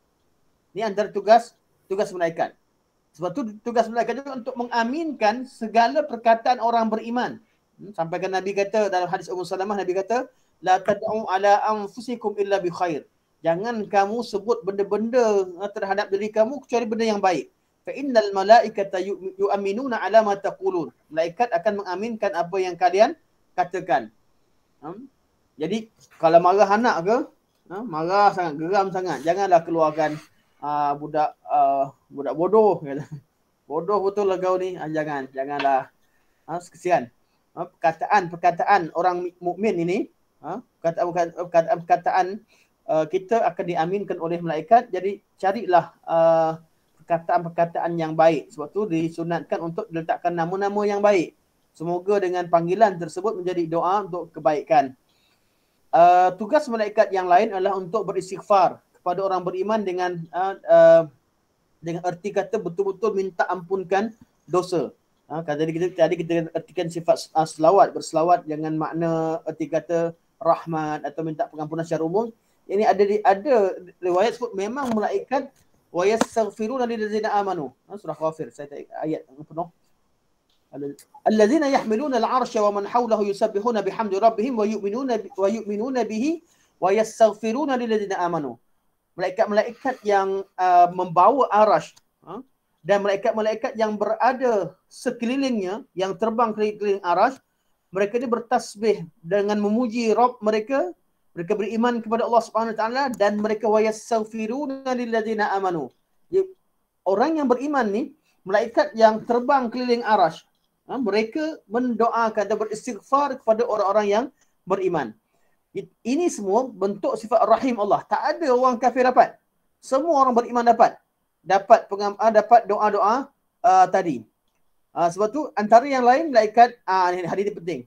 Ini antara tugas malaikat. Sebab tu tugas malaikat juga untuk mengaminkan segala perkataan orang beriman. Sampaikan Nabi kata dalam hadis Ummu Salamah, Nabi kata, la tad'u ala anfusikum illa bi khair. Jangan kamu sebut benda-benda terhadap diri kamu kecuali benda yang baik. Fa innal malaikata yu'minuna ala ma taqulun. Malaikat akan mengaminkan apa yang kalian katakan. Jadi kalau marah anak ke, marah sangat, geram sangat, janganlah keluarkan budak bodoh. Bodoh betul lah kau ni. Janganlah. Kesian. Perkataan orang mukmin ini, perkataan kita akan diaminkan oleh malaikat. Jadi carilah perkataan-perkataan yang baik. Sebab tu disunatkan untuk diletakkan nama-nama yang baik. Semoga dengan panggilan tersebut menjadi doa untuk kebaikan. Tugas malaikat yang lain adalah untuk beristighfar kepada orang beriman dengan erti kata betul-betul minta ampunkan dosa. Tadi kita ertikan sifat selawat, berselawat dengan makna erti kata rahmat atau minta pengampunan secara umum. Ini ada riwayat sebut memang malaikat wa yastaghfiruna lillazina amanu. Surah Ghafir, saya tak ayat penuh. Allazina yahmiluna al-'arsya wa man hawlahu yusabbihuna bihamdi rabbihim wa yu'minuna bihi wa yastaghfiruna lillazina amanu. Malaikat-malaikat yang membawa arasy dan malaikat-malaikat yang berada sekelilingnya, yang terbang keliling arasy, mereka ni bertasbih dengan memuji Rabb mereka. Mereka beriman kepada Allah Subhanahu Wa Taala dan mereka wa yastaghfiruna lillazina amanu. Orang yang beriman ni, malaikat yang terbang keliling arasy, mereka mendoakan dan beristighfar kepada orang-orang yang beriman. Ini semua bentuk sifat rahim Allah. Tak ada orang kafir dapat. Semua orang beriman dapat doa-doa tadi. Sebab tu antara yang lain malaikat hari ini penting.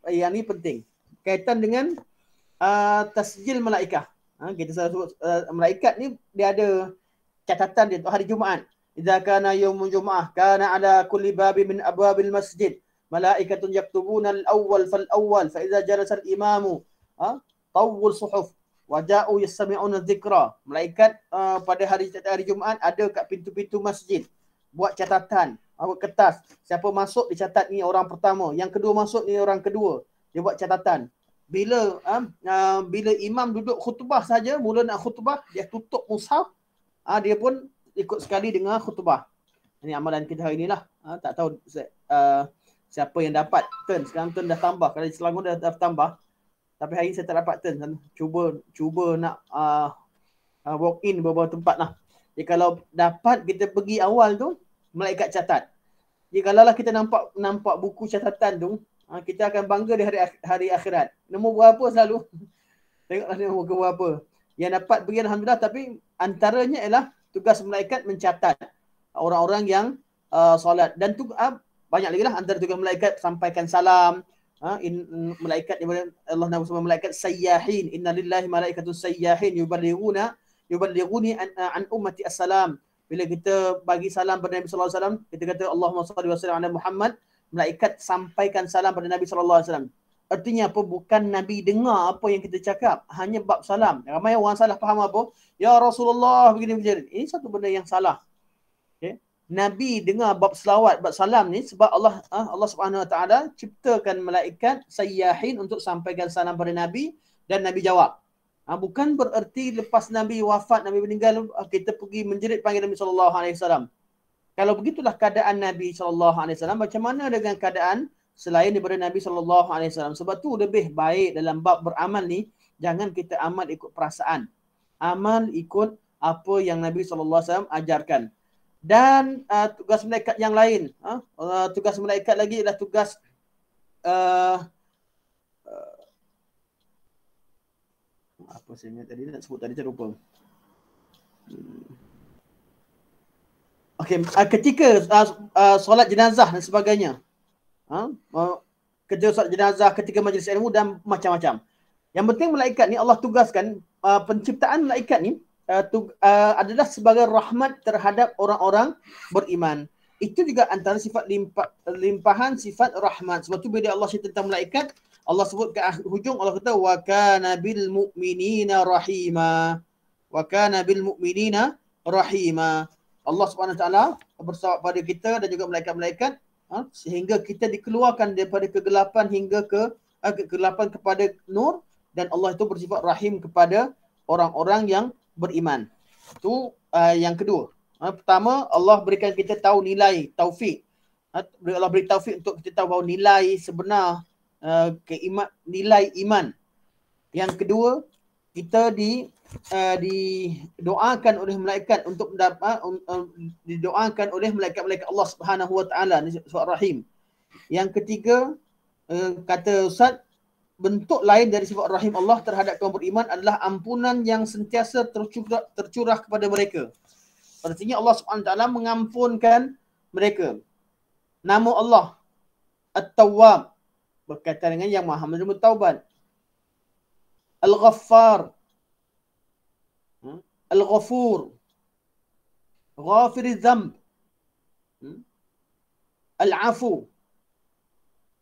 Yang ni penting. Kaitan dengan tasjil malaikah. Kita sebut malaikat ni dia ada catatan dia untuk hari Jumaat. Idza kana yaumul jumu'ah kana ala kulli babin min abwabil masjid malaikatun yaktubuna al-awwal fal-awwal fa idza jalasa al-imamu tawwul suhuf wa ja'u yastami'una dzikra. Malaikat pada hari Jumaat ada kat pintu-pintu masjid buat catatan, buat kertas. Siapa masuk dicatat ni orang pertama, yang kedua masuk ni orang kedua. Dia buat catatan. Bila imam duduk khutbah saja, mula nak khutbah, dia tutup mushaf, dia pun ikut sekali dengar khutbah. Ini amalan kita hari inilah. Tak tahu siapa yang dapat turn. Sekarang turn dah tambah. Kalau di Selangor dah tambah. Tapi hari ini saya tak dapat turn. Cuba nak walk in beberapa tempat lah. Jadi kalau dapat kita pergi awal tu, malaikat catat. Jadi kalau lah kita nampak buku catatan tu, kita akan bangga di hari akhirat. Nombor berapa selalu? Tengoklah nombor berapa. Yang dapat pergi alhamdulillah, tapi antaranya ialah tugas malaikat mencatat orang-orang yang solat. Dan banyak lagi lah antara tugas malaikat sampaikan salam. Malaikat Allah nama malaikat sayyahin. Inna lillahi malaikatun sayyahin yuballighuni an ummati assalam. Bila kita bagi salam pada Nabi sallallahu alaihi wasallam, kita kata Allahumma shalli wa sallim ala Muhammad, malaikat sampaikan salam pada Nabi sallallahu alaihi wasallam. Artinya apa? Bukan Nabi dengar apa yang kita cakap, hanya bab salam. Ramai orang salah faham apa? Ya Rasulullah begini-begini. Ini satu benda yang salah. Okay. Nabi dengar bab selawat, bab salam ni sebab Allah Subhanahu Wa Taala ciptakan malaikat sayyahin untuk sampaikan salam pada Nabi dan Nabi jawab. Bukan bererti lepas Nabi wafat, Nabi meninggal, kita pergi menjerit panggil Nabi sallallahu alaihi wasallam. Kalau begitulah keadaan Nabi sallallahu alaihi wasallam, macam mana dengan keadaan selain daripada Nabi sallallahu alaihi wasallam? Sebab tu lebih baik dalam bab beramal ni, jangan kita amal ikut perasaan. Amal ikut apa yang Nabi sallallahu alaihi wasallam ajarkan. Dan tugas malaikat yang lain, tugas malaikat lagi adalah tugas apa saya tadi nak sebut tadi saya lupa. Okey, ketika solat jenazah dan sebagainya. Ketika solat jenazah, ketika majlis ilmu dan macam-macam. Yang penting malaikat ni Allah tugaskan, penciptaan malaikat ni adalah sebagai rahmat terhadap orang-orang beriman. Itu juga antara sifat limpahan sifat rahmat. Sebab tu bila Allah cerita tentang malaikat, Allah sebut ke hujung, Allah kata wa kana bil mu'minina rahima. Wa kana bil mu'minina rahima. Allah SWT bersawab pada kita dan juga malaikat-malaikat, sehingga kita dikeluarkan daripada kegelapan hingga ke kegelapan kepada nur, dan Allah itu bersifat rahim kepada orang-orang yang beriman. Itu yang kedua. Pertama, Allah berikan kita tahu nilai taufik. Allah beri taufik untuk kita tahu bahawa nilai sebenar nilai iman. Yang kedua, kita didoakan oleh malaikat untuk mendapat didoakan oleh malaikat-malaikat Allah Subhanahu Wa Taala, sifat rahim. Yang ketiga, kata Ustaz, bentuk lain dari sifat rahim Allah terhadap kaum beriman adalah ampunan yang sentiasa tercurah kepada mereka. Artinya Allah Subhanahu Wa Taala mengampunkan mereka. Nama Allah At-Tawwab berkaitan dengan yang Maha menerima taubat. Al-Ghaffar, Al-Ghafur, Ghafiriz Dzamb, Al-Afu,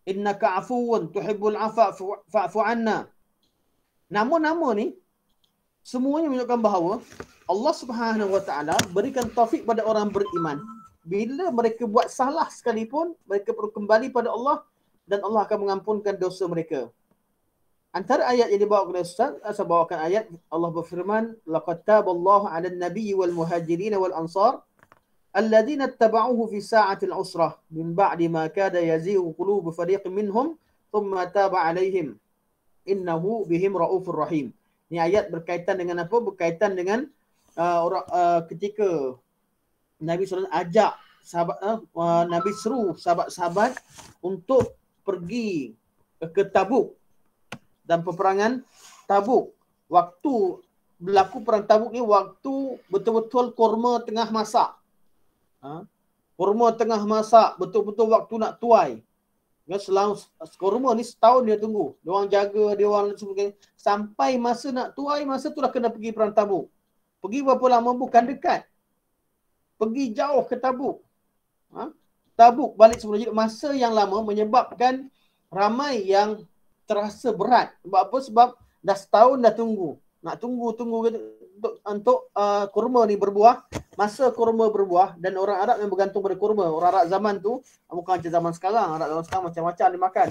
Innaka afuwun tuhibbul afa fa'fu anna. Nama-nama ni semuanya menunjukkan bahawa Allah Subhanahu Wa Taala berikan taufik pada orang beriman. Bila mereka buat salah sekalipun, mereka perlu kembali pada Allah dan Allah akan mengampunkan dosa mereka. Antara ayat yang dibawa oleh Ustaz, saya bawakan ayat Allah berfirman, laqad taballahu 'alan nabiyyi wal muhajirin wal ansar alladzina ittaba'uhu fi sa'atil usrah min ba'di ma kada yazighu qulubu fariqin minhum thumma taba 'alaihim innahu bihim raufur rahim. Ini ayat berkaitan dengan apa? Berkaitan dengan ketika Nabi SAW ajak sahabat, Nabi seru sahabat-sahabat untuk pergi ke Tabuk dan peperangan Tabuk. Waktu berlaku perang Tabuk ni, waktu betul-betul kurma tengah masak. Kurma tengah masak, betul-betul waktu nak tuai. Ya, selama kurma ni setahun dia tunggu. Dia orang jaga, dia orang sebagainya. Sampai masa nak tuai, masa tu dah kena pergi perang Tabuk. Pergi berapa lama? Bukan dekat. Pergi jauh ke Tabuk. Tabuk balik sebelum. Jadi masa yang lama menyebabkan ramai yang terasa berat. Sebab apa? Sebab dah setahun dah tunggu. Nak tunggu untuk kurma ni berbuah. Masa kurma berbuah dan orang Arab yang bergantung pada kurma. Orang Arab zaman tu, bukan macam zaman sekarang. Arab zaman sekarang macam-macam dia makan.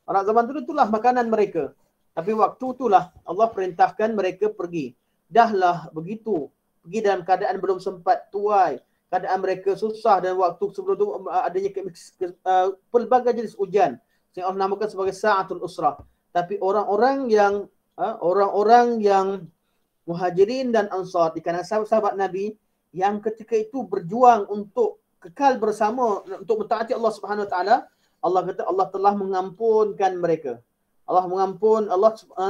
Arab zaman tu itulah makanan mereka. Tapi waktu itulah Allah perintahkan mereka pergi. Dahlah begitu. Pergi dalam keadaan belum sempat tuai. Keadaan mereka susah dan waktu sebelum tu adanya pelbagai jenis ujian. Yang Allah namakan sebagai sa'atul usrah. Tapi orang-orang yang muhajirin dan ansar di kalangan sahabat-sahabat Nabi yang ketika itu berjuang untuk kekal bersama untuk mentaati Allah Subhanahu Wa Taala, Allah kata Allah telah mengampunkan mereka. Allah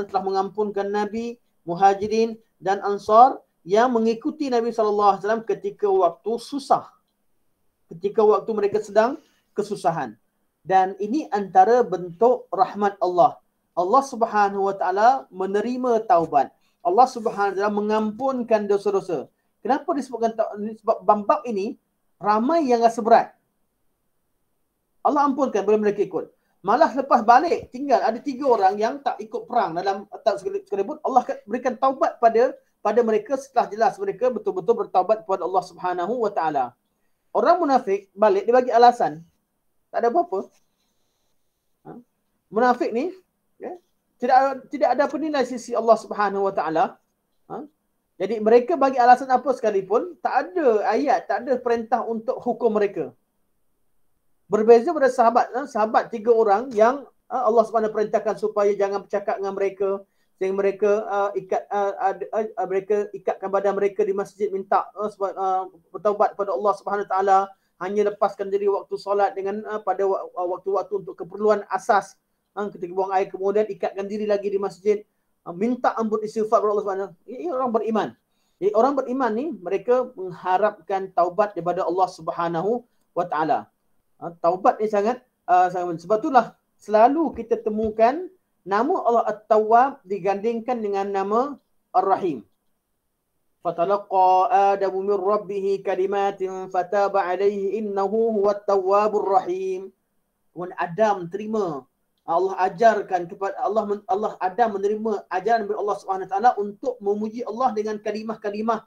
telah mengampunkan Nabi, muhajirin dan ansar yang mengikuti Nabi SAW ketika waktu susah. Ketika waktu mereka sedang kesusahan. Dan ini antara bentuk rahmat Allah. Allah Subhanahu Wa Taala menerima taubat. Allah Subhanahu Wa Taala mengampunkan dosa-dosa. Kenapa disebutkan? Sebab bab ini ramai yang rasa berat. Allah ampunkan bila mereka ikut. Malah lepas balik tinggal ada 3 orang yang tak ikut perang dalam tak sekalipun Allah berikan taubat pada mereka setelah jelas mereka betul-betul bertaubat kepada Allah Subhanahu Wa Taala. Orang munafik balik dia bagi alasan. Tak ada apa-apa. Munafik ni tidak ada penilai sisi Allah Subhanahu Wa Taala. Jadi mereka bagi alasan apa sekalipun, tak ada ayat, tak ada perintah untuk hukum mereka. Berbeza pada sahabat 3 orang yang Allah Subhanahu perintahkan supaya jangan bercakap dengan mereka, sehingga mereka ikatkan badan mereka di masjid minta bertaubat kepada Allah Subhanahu Taala, hanya lepaskan diri waktu solat dengan pada waktu-waktu untuk keperluan asas. Ketika buang air kemudian ikatkan diri lagi di masjid, minta ampun istighfar kepada Allah Subhanahu. Ini orang beriman. Jadi orang beriman ni mereka mengharapkan taubat daripada Allah Subhanahu Wa Taala. Taubat ni sangat sebab itulah selalu kita temukan nama Allah At-Tawwab digandingkan dengan nama Ar-Rahim. Fatalaqa Adamu min rabbih kalimatin fataba alaihi innahu huwat tawwabur rahim. Kemudian Adam terima, Allah ajarkan kepada Adam menerima ajaran dari Allah Subhanahu Wa Taala untuk memuji Allah dengan kalimah-kalimah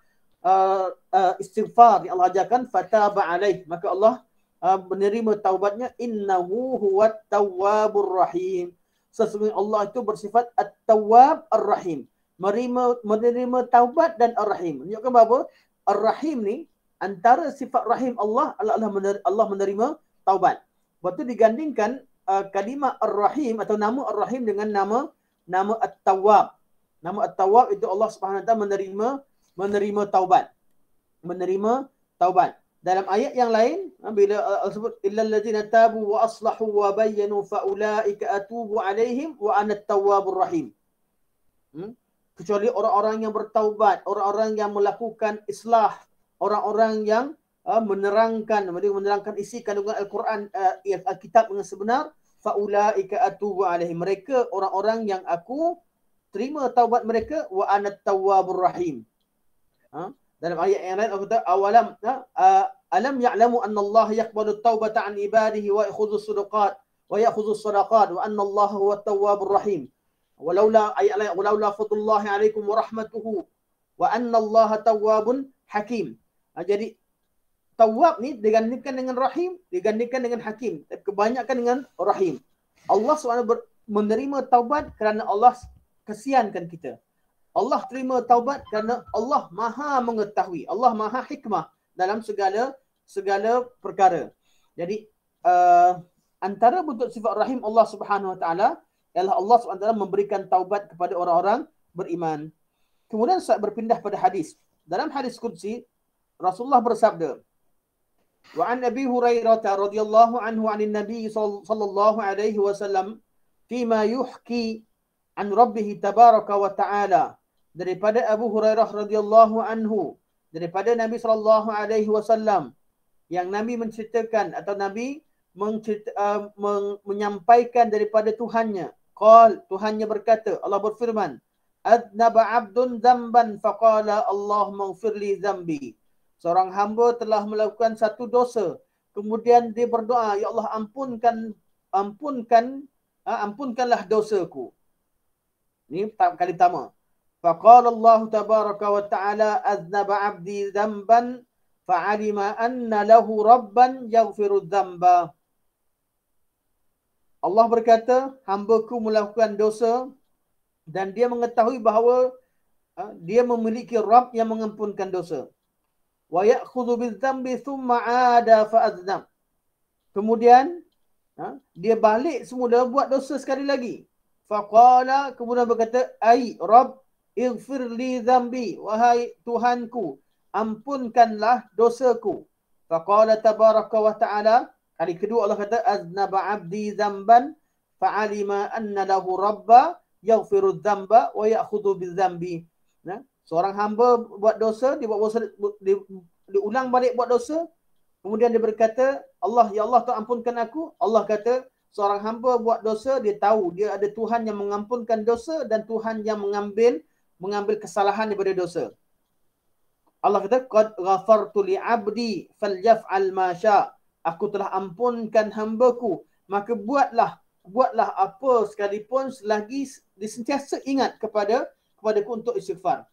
istighfar yang Allah ajarkan, fataba alaih, maka Allah menerima taubatnya. Innahu huwat tawwabur rahim. Sesungguhnya Allah itu bersifat at-tawwab ar-rahim, menerima taubat dan ar-rahim. Menunjukkan bahawa ar-rahim ni antara sifat rahim Allah adalah Allah menerima taubat. Lepas tu digandingkan kalimah ar-rahim atau nama ar-rahim dengan nama at-tawwab. Nama at-tawwab itu Allah Subhanahu Wa Taala menerima taubat. Menerima taubat. Dalam ayat yang lain, bila Allah sebut illal ladzina tabu wa aslahu wa bayyanu fa ulaika atubu alaihim wa ana at-tawwabur rahim. Kecuali orang-orang yang bertaubat, orang-orang yang melakukan islah, orang-orang yang menerangkan isi kandungan Al-Quran, Alkitab dengan sebenar, fa ulaika atubu alaihim. Mereka orang-orang yang aku terima taubat mereka, wa ana at-tawwabur rahim. Dalam ayat yang lain Allah kata alam ya'lamu anna Allah yaqbalu at-taubata an ibadihi wa ya'khudhu as-sadaqat wa anna Allah huwa at-tawwabur rahim. Walaula ayat lain walaula fadlullahi alaikum wa rahmatuhu wa anna Allah tawwabun hakim. Jadi tawwab ni digandingkan dengan rahim, digandingkan dengan hakim. Kebanyakan dengan rahim. Allah SWT menerima taubat kerana Allah kesiankan kita. Allah terima taubat kerana Allah maha mengetahui, Allah maha hikmah dalam segala perkara. Jadi antara bentuk sifat rahim Allah Subhanahu Wa Taala ialah Allah SWT memberikan taubat kepada orang-orang beriman. Kemudian saat berpindah pada hadis. Dalam hadis qudsi Rasulullah bersabda, wa an Abi Hurairah radhiyallahu anhu 'anil Nabi sallallahu alaihi wasallam fima yuhki an Rabbih tabaraka wa ta'ala. Daripada Abu Hurairah radhiyallahu anhu, daripada Nabi sallallahu alaihi wasallam, yang Nabi menceritakan atau Nabi menyampaikan daripada Tuhannya. Tuhannya berkata, Allah berfirman, adnaba 'abdun dzamban faqala Allahumma ighfirli dzambi. Seorang hamba telah melakukan satu dosa, kemudian dia berdoa, ya Allah ampunkanlah dosaku. Ini kali pertama. Faqala Allah tabaraka wa ta'ala aznaba 'abdi dzamban fa'alima anna lahu rabban yaghfiru dzamba. Allah berkata, hamba-Ku melakukan dosa dan dia mengetahui bahawa dia memiliki Rabb yang mengampunkan dosa. Wa ya'khudhu bidzambi thumma 'ada fa'aznab. Kemudian dia balik semula buat dosa sekali lagi. Faqala, kemudian berkata, ai Rabb ighfir li dzambi, wahai Tuhanku, ampunkanlah dosaku. Faqala tabaraka wa ta'ala, kali kedua Allah kata aznaba 'abdi dzamban fa'alima anna lahu rabba yaghfiru dzamba wa ya'khudhu bidzambi. Seorang hamba buat dosa, diulang balik buat dosa, kemudian dia berkata, Allah, ya Allah, ampunkan aku. Allah kata, seorang hamba buat dosa, dia tahu dia ada Tuhan yang mengampunkan dosa dan Tuhan yang mengambil kesalahan daripada dosa. Allah kata, qad ghafartu li 'abdi falyaf'al ma sya'. Aku telah ampunkan hamba-Ku, maka buatlah apa sekalipun selagi disentiasa ingat kepadaku untuk istighfar.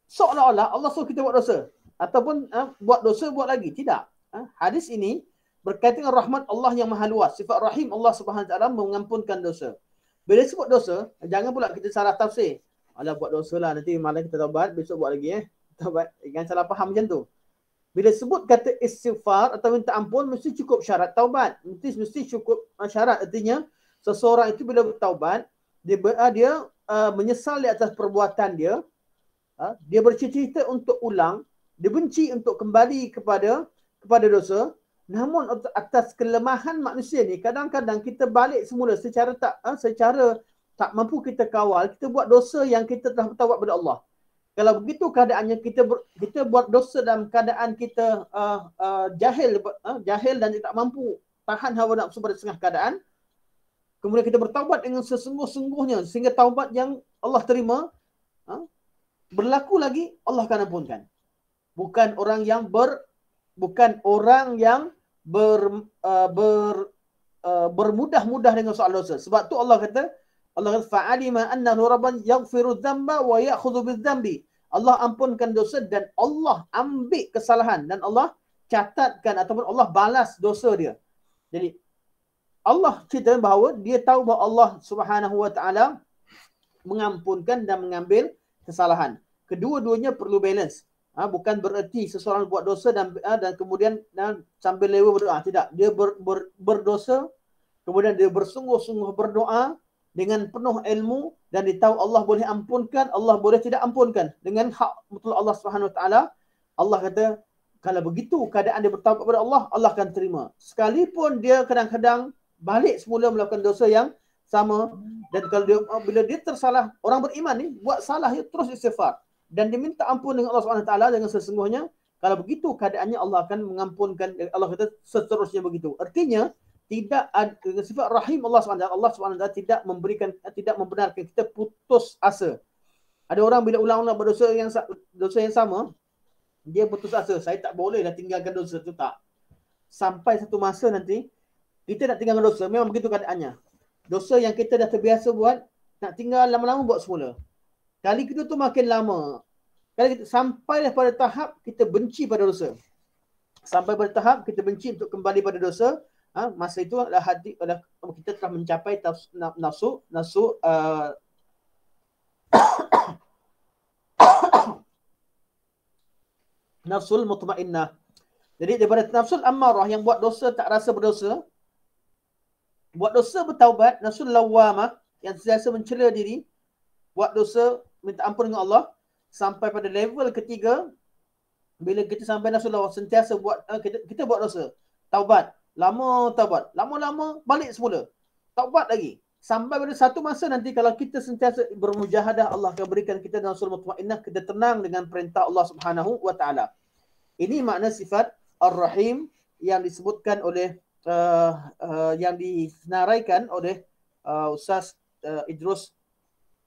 Seolah-olah Allah suruh kita buat dosa ataupun buat dosa buat lagi. Tidak. Hadis ini berkaitan dengan rahmat Allah yang maha luas. Sifat rahim Allah Subhanahu Wa Taala mengampunkan dosa. Bila sebut dosa, jangan pula kita salah tafsir. Alah, buat dosa lah, nanti malam kita taubat, besok buat lagi taubat. Jangan salah faham macam tu. Bila sebut kata istighfar atau minta ampun, mesti cukup syarat taubat. Mesti cukup syarat. Artinya, seseorang itu bila bertaubat, dia menyesal di atas perbuatan dia. Dia bercita-cita untuk ulang. Dia benci untuk kembali kepada dosa. Namun atas kelemahan manusia ni, kadang-kadang kita balik semula secara tak mampu kita kawal. Kita buat dosa yang kita telah bertaubat kepada Allah. Kalau begitu keadaannya, kita buat dosa dalam keadaan kita jahil dan tidak mampu tahan hawa nafsu pada setengah keadaan. Kemudian kita bertaubat dengan sesungguh-sungguhnya sehingga taubat yang Allah terima berlaku lagi, Allah akan ampunkan. Bukan orang yang bermudah-mudah dengan soal dosa. Sebab tu Allah kata fa'alima annahu rabban yaghfiru dzamba wa ya'khudhu bidzambi. Allah ampunkan dosa dan Allah ambil kesalahan dan Allah catatkan ataupun Allah balas dosa dia. Jadi Allah cerita bahawa dia tahu bahawa Allah Subhanahu Wa Taala mengampunkan dan mengambil kesalahan. Kedua-duanya perlu balance. Bukan bererti seseorang buat dosa dan kemudian sambil lewa berdoa. Tidak. Dia berdosa, kemudian dia bersungguh-sungguh berdoa dengan penuh ilmu dan dia tahu Allah boleh ampunkan, Allah boleh tidak ampunkan. Dengan hak betul Allah Subhanahu Wa Taala, Allah kata, kalau begitu keadaan dia bertaubat kepada Allah, Allah akan terima. Sekalipun dia kadang-kadang balik semula melakukan dosa yang sama, dan kalau dia, bila dia tersalah, orang beriman ni buat salah dia terus istighfar dan dia minta ampun dengan Allah Subhanahu taala dengan sesungguhnya, kalau begitu keadaannya Allah akan mengampunkan. Allah kata seterusnya begitu. Artinya tidak ada sifat rahim Allah SWT. Allah SWT tidak membenarkan kita putus asa. Ada orang bila ulang-ulang berdosa yang sama, dia putus asa. Saya tak boleh dah tinggalkan dosa tu, tak. Sampai satu masa nanti kita nak tinggalkan dosa, memang begitu keadaannya. Dosa yang kita dah terbiasa buat, nak tinggal lama-lama buat semula. Kali kedua tu makin lama. Sampai pada tahap kita benci pada dosa. Sampai pada tahap kita benci untuk kembali pada dosa. Masa itu adalah kita telah mencapai nafsu nafsul mutmainnah. Jadi daripada nafsul ammarah yang buat dosa tak rasa berdosa, buat dosa bertaubat, nafsul lawamah yang sentiasa mencela diri, buat dosa minta ampun dengan Allah, sampai pada level ketiga bila kita sampai nafsul lawamah sentiasa buat kita buat dosa, taubat, lama-lama balik semula, taubat lagi. Sampai pada satu masa nanti kalau kita sentiasa bermujahadah, Allah akan berikan kita nafsul mutmainnah, kita tenang dengan perintah Allah Subhanahu Wa Taala. Ini makna sifat Ar-Rahim yang disebutkan oleh yang disenaraikan oleh Ustaz Idrus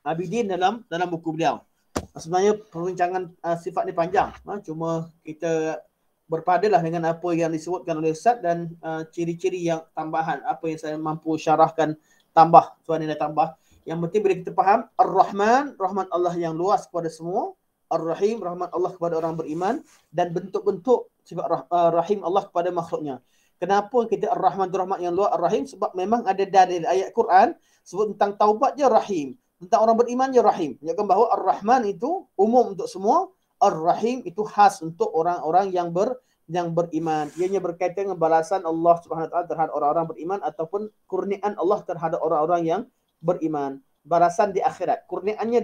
Abidin dalam buku beliau. Sebenarnya perbincangan sifat ni panjang, cuma kita berpadalah dengan apa yang disebutkan oleh Ustaz dan ciri-ciri yang tambahan, apa yang saya mampu syarahkan tambah, tuan ini tambah. Yang penting bila kita faham Ar-Rahman, rahmat Allah yang luas kepada semua, Ar-Rahim, rahmat Allah kepada orang beriman, dan bentuk-bentuk sifat rahim Allah kepada makhluknya. Kenapa kita Ar-Rahman rahmat yang luas, Ar-Rahim? Sebab memang ada dalil ayat Quran sebut tentang taubat je Rahim, tentang orang beriman je Rahim. Menunjukkan bahawa Ar-Rahman itu umum untuk semua, Ar-Rahim itu khas untuk orang-orang yang beriman. Ianya berkaitan dengan balasan Allah Subhanahu Wa Taala terhadap orang-orang beriman ataupun kurniaan Allah terhadap orang-orang yang beriman. Balasan di akhirat. Kurniaannya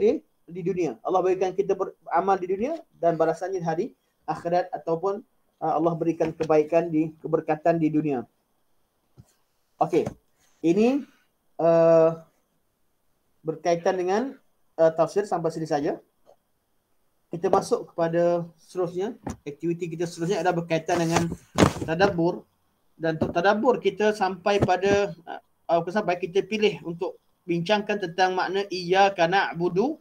di dunia. Allah berikan kita beramal di dunia dan balasannya di hari akhirat, ataupun Allah berikan keberkatan di dunia. Okey. Ini berkaitan dengan tafsir sampai sini saja. Kita masuk kepada seterusnya. Aktiviti kita seterusnya adalah berkaitan dengan tadabbur. Dan untuk tadabbur kita sampai pada sampai kita pilih untuk bincangkan tentang makna iyyaka na'budu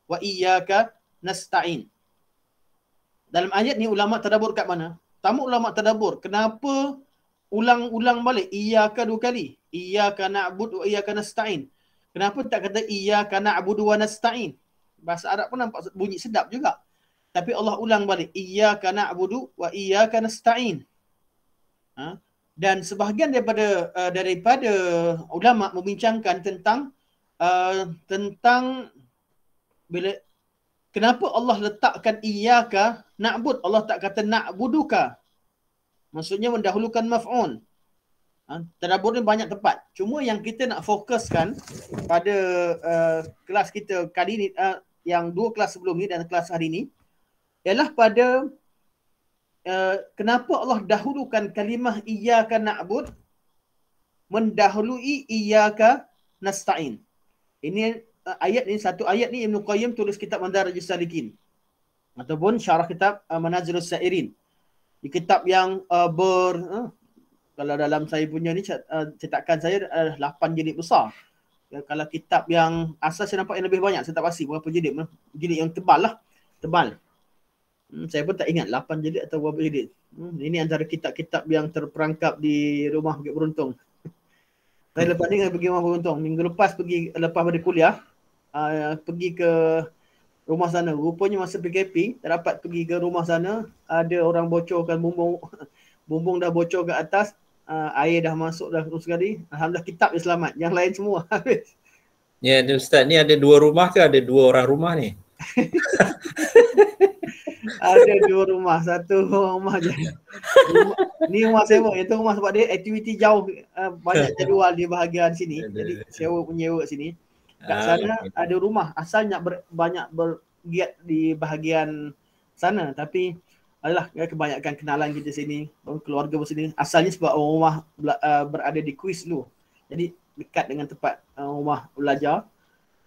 wa iyyaka nasta'in. Dalam ayat ni ulama tadabbur kat mana? Tamu ulama tadabbur, kenapa ulang-ulang balik iyyaka 2 kali? Iyyaka na'budu wa iyyaka nasta'in. Kenapa tak kata iyyaka na'budu wa nasta'in? Bahasa Arab pun nampak bunyi sedap juga. Tapi Allah ulang balik iyyaka na'budu wa iyyaka nasta'in. Dan sebahagian daripada ulama membincangkan tentang bila kenapa Allah letakkan iyyaka na'bud, Allah tak kata na'buduka. Maksudnya mendahulukan maf'ul. Tadabbur ni banyak tempat. Cuma yang kita nak fokuskan pada kelas kita kali ni, yang 2 kelas sebelum ni dan kelas hari ni, ialah pada kenapa Allah dahulukan kalimah iyyaka na'bud mendahului iyyaka nasta'in. Ini ayat ni, satu ayat ni Ibn Qayyim tulis kitab Madarajus Salikin ataupun syarah kitab Manazilus Sa'irin. Di kitab yang kalau dalam saya punya ni cetakan saya 8 jilid besar. Kalau kitab yang asal saya nampak yang lebih banyak, saya tak pasti berapa jilid. Jilid yang tebal lah. Tebal. Saya pun tak ingat 8 jilid atau berapa jilid. Ini antara kitab-kitab yang terperangkap di rumah Bukit Beruntung. Saya lepas ni pergi rumah Beruntung. Minggu lepas lepas pada kuliah, pergi ke rumah sana. Rupanya masa PKP, tak dapat pergi ke rumah sana, ada orang bocorkan bumbung. Bumbung dah bocor ke atas, air dah masuk dah terus sekali. Alhamdulillah kitab dia selamat. Yang lain semua habis. Ya, Ustaz, ni ada 2 rumah ke ada 2 orang rumah ni? Ada 2 rumah, satu rumah je. Ni rumah sewa, itu rumah sebab dia aktiviti jauh, banyak jadual di bahagian sini. Jadi sewa menyewa sini. Kat sana ada rumah, asalnya banyak bergiat di bahagian sana, tapi adalah kebanyakan kenalan kita sini, keluarga sini. Asalnya sebab orang rumah berada di Kuis dulu. Jadi dekat dengan tempat rumah belajar.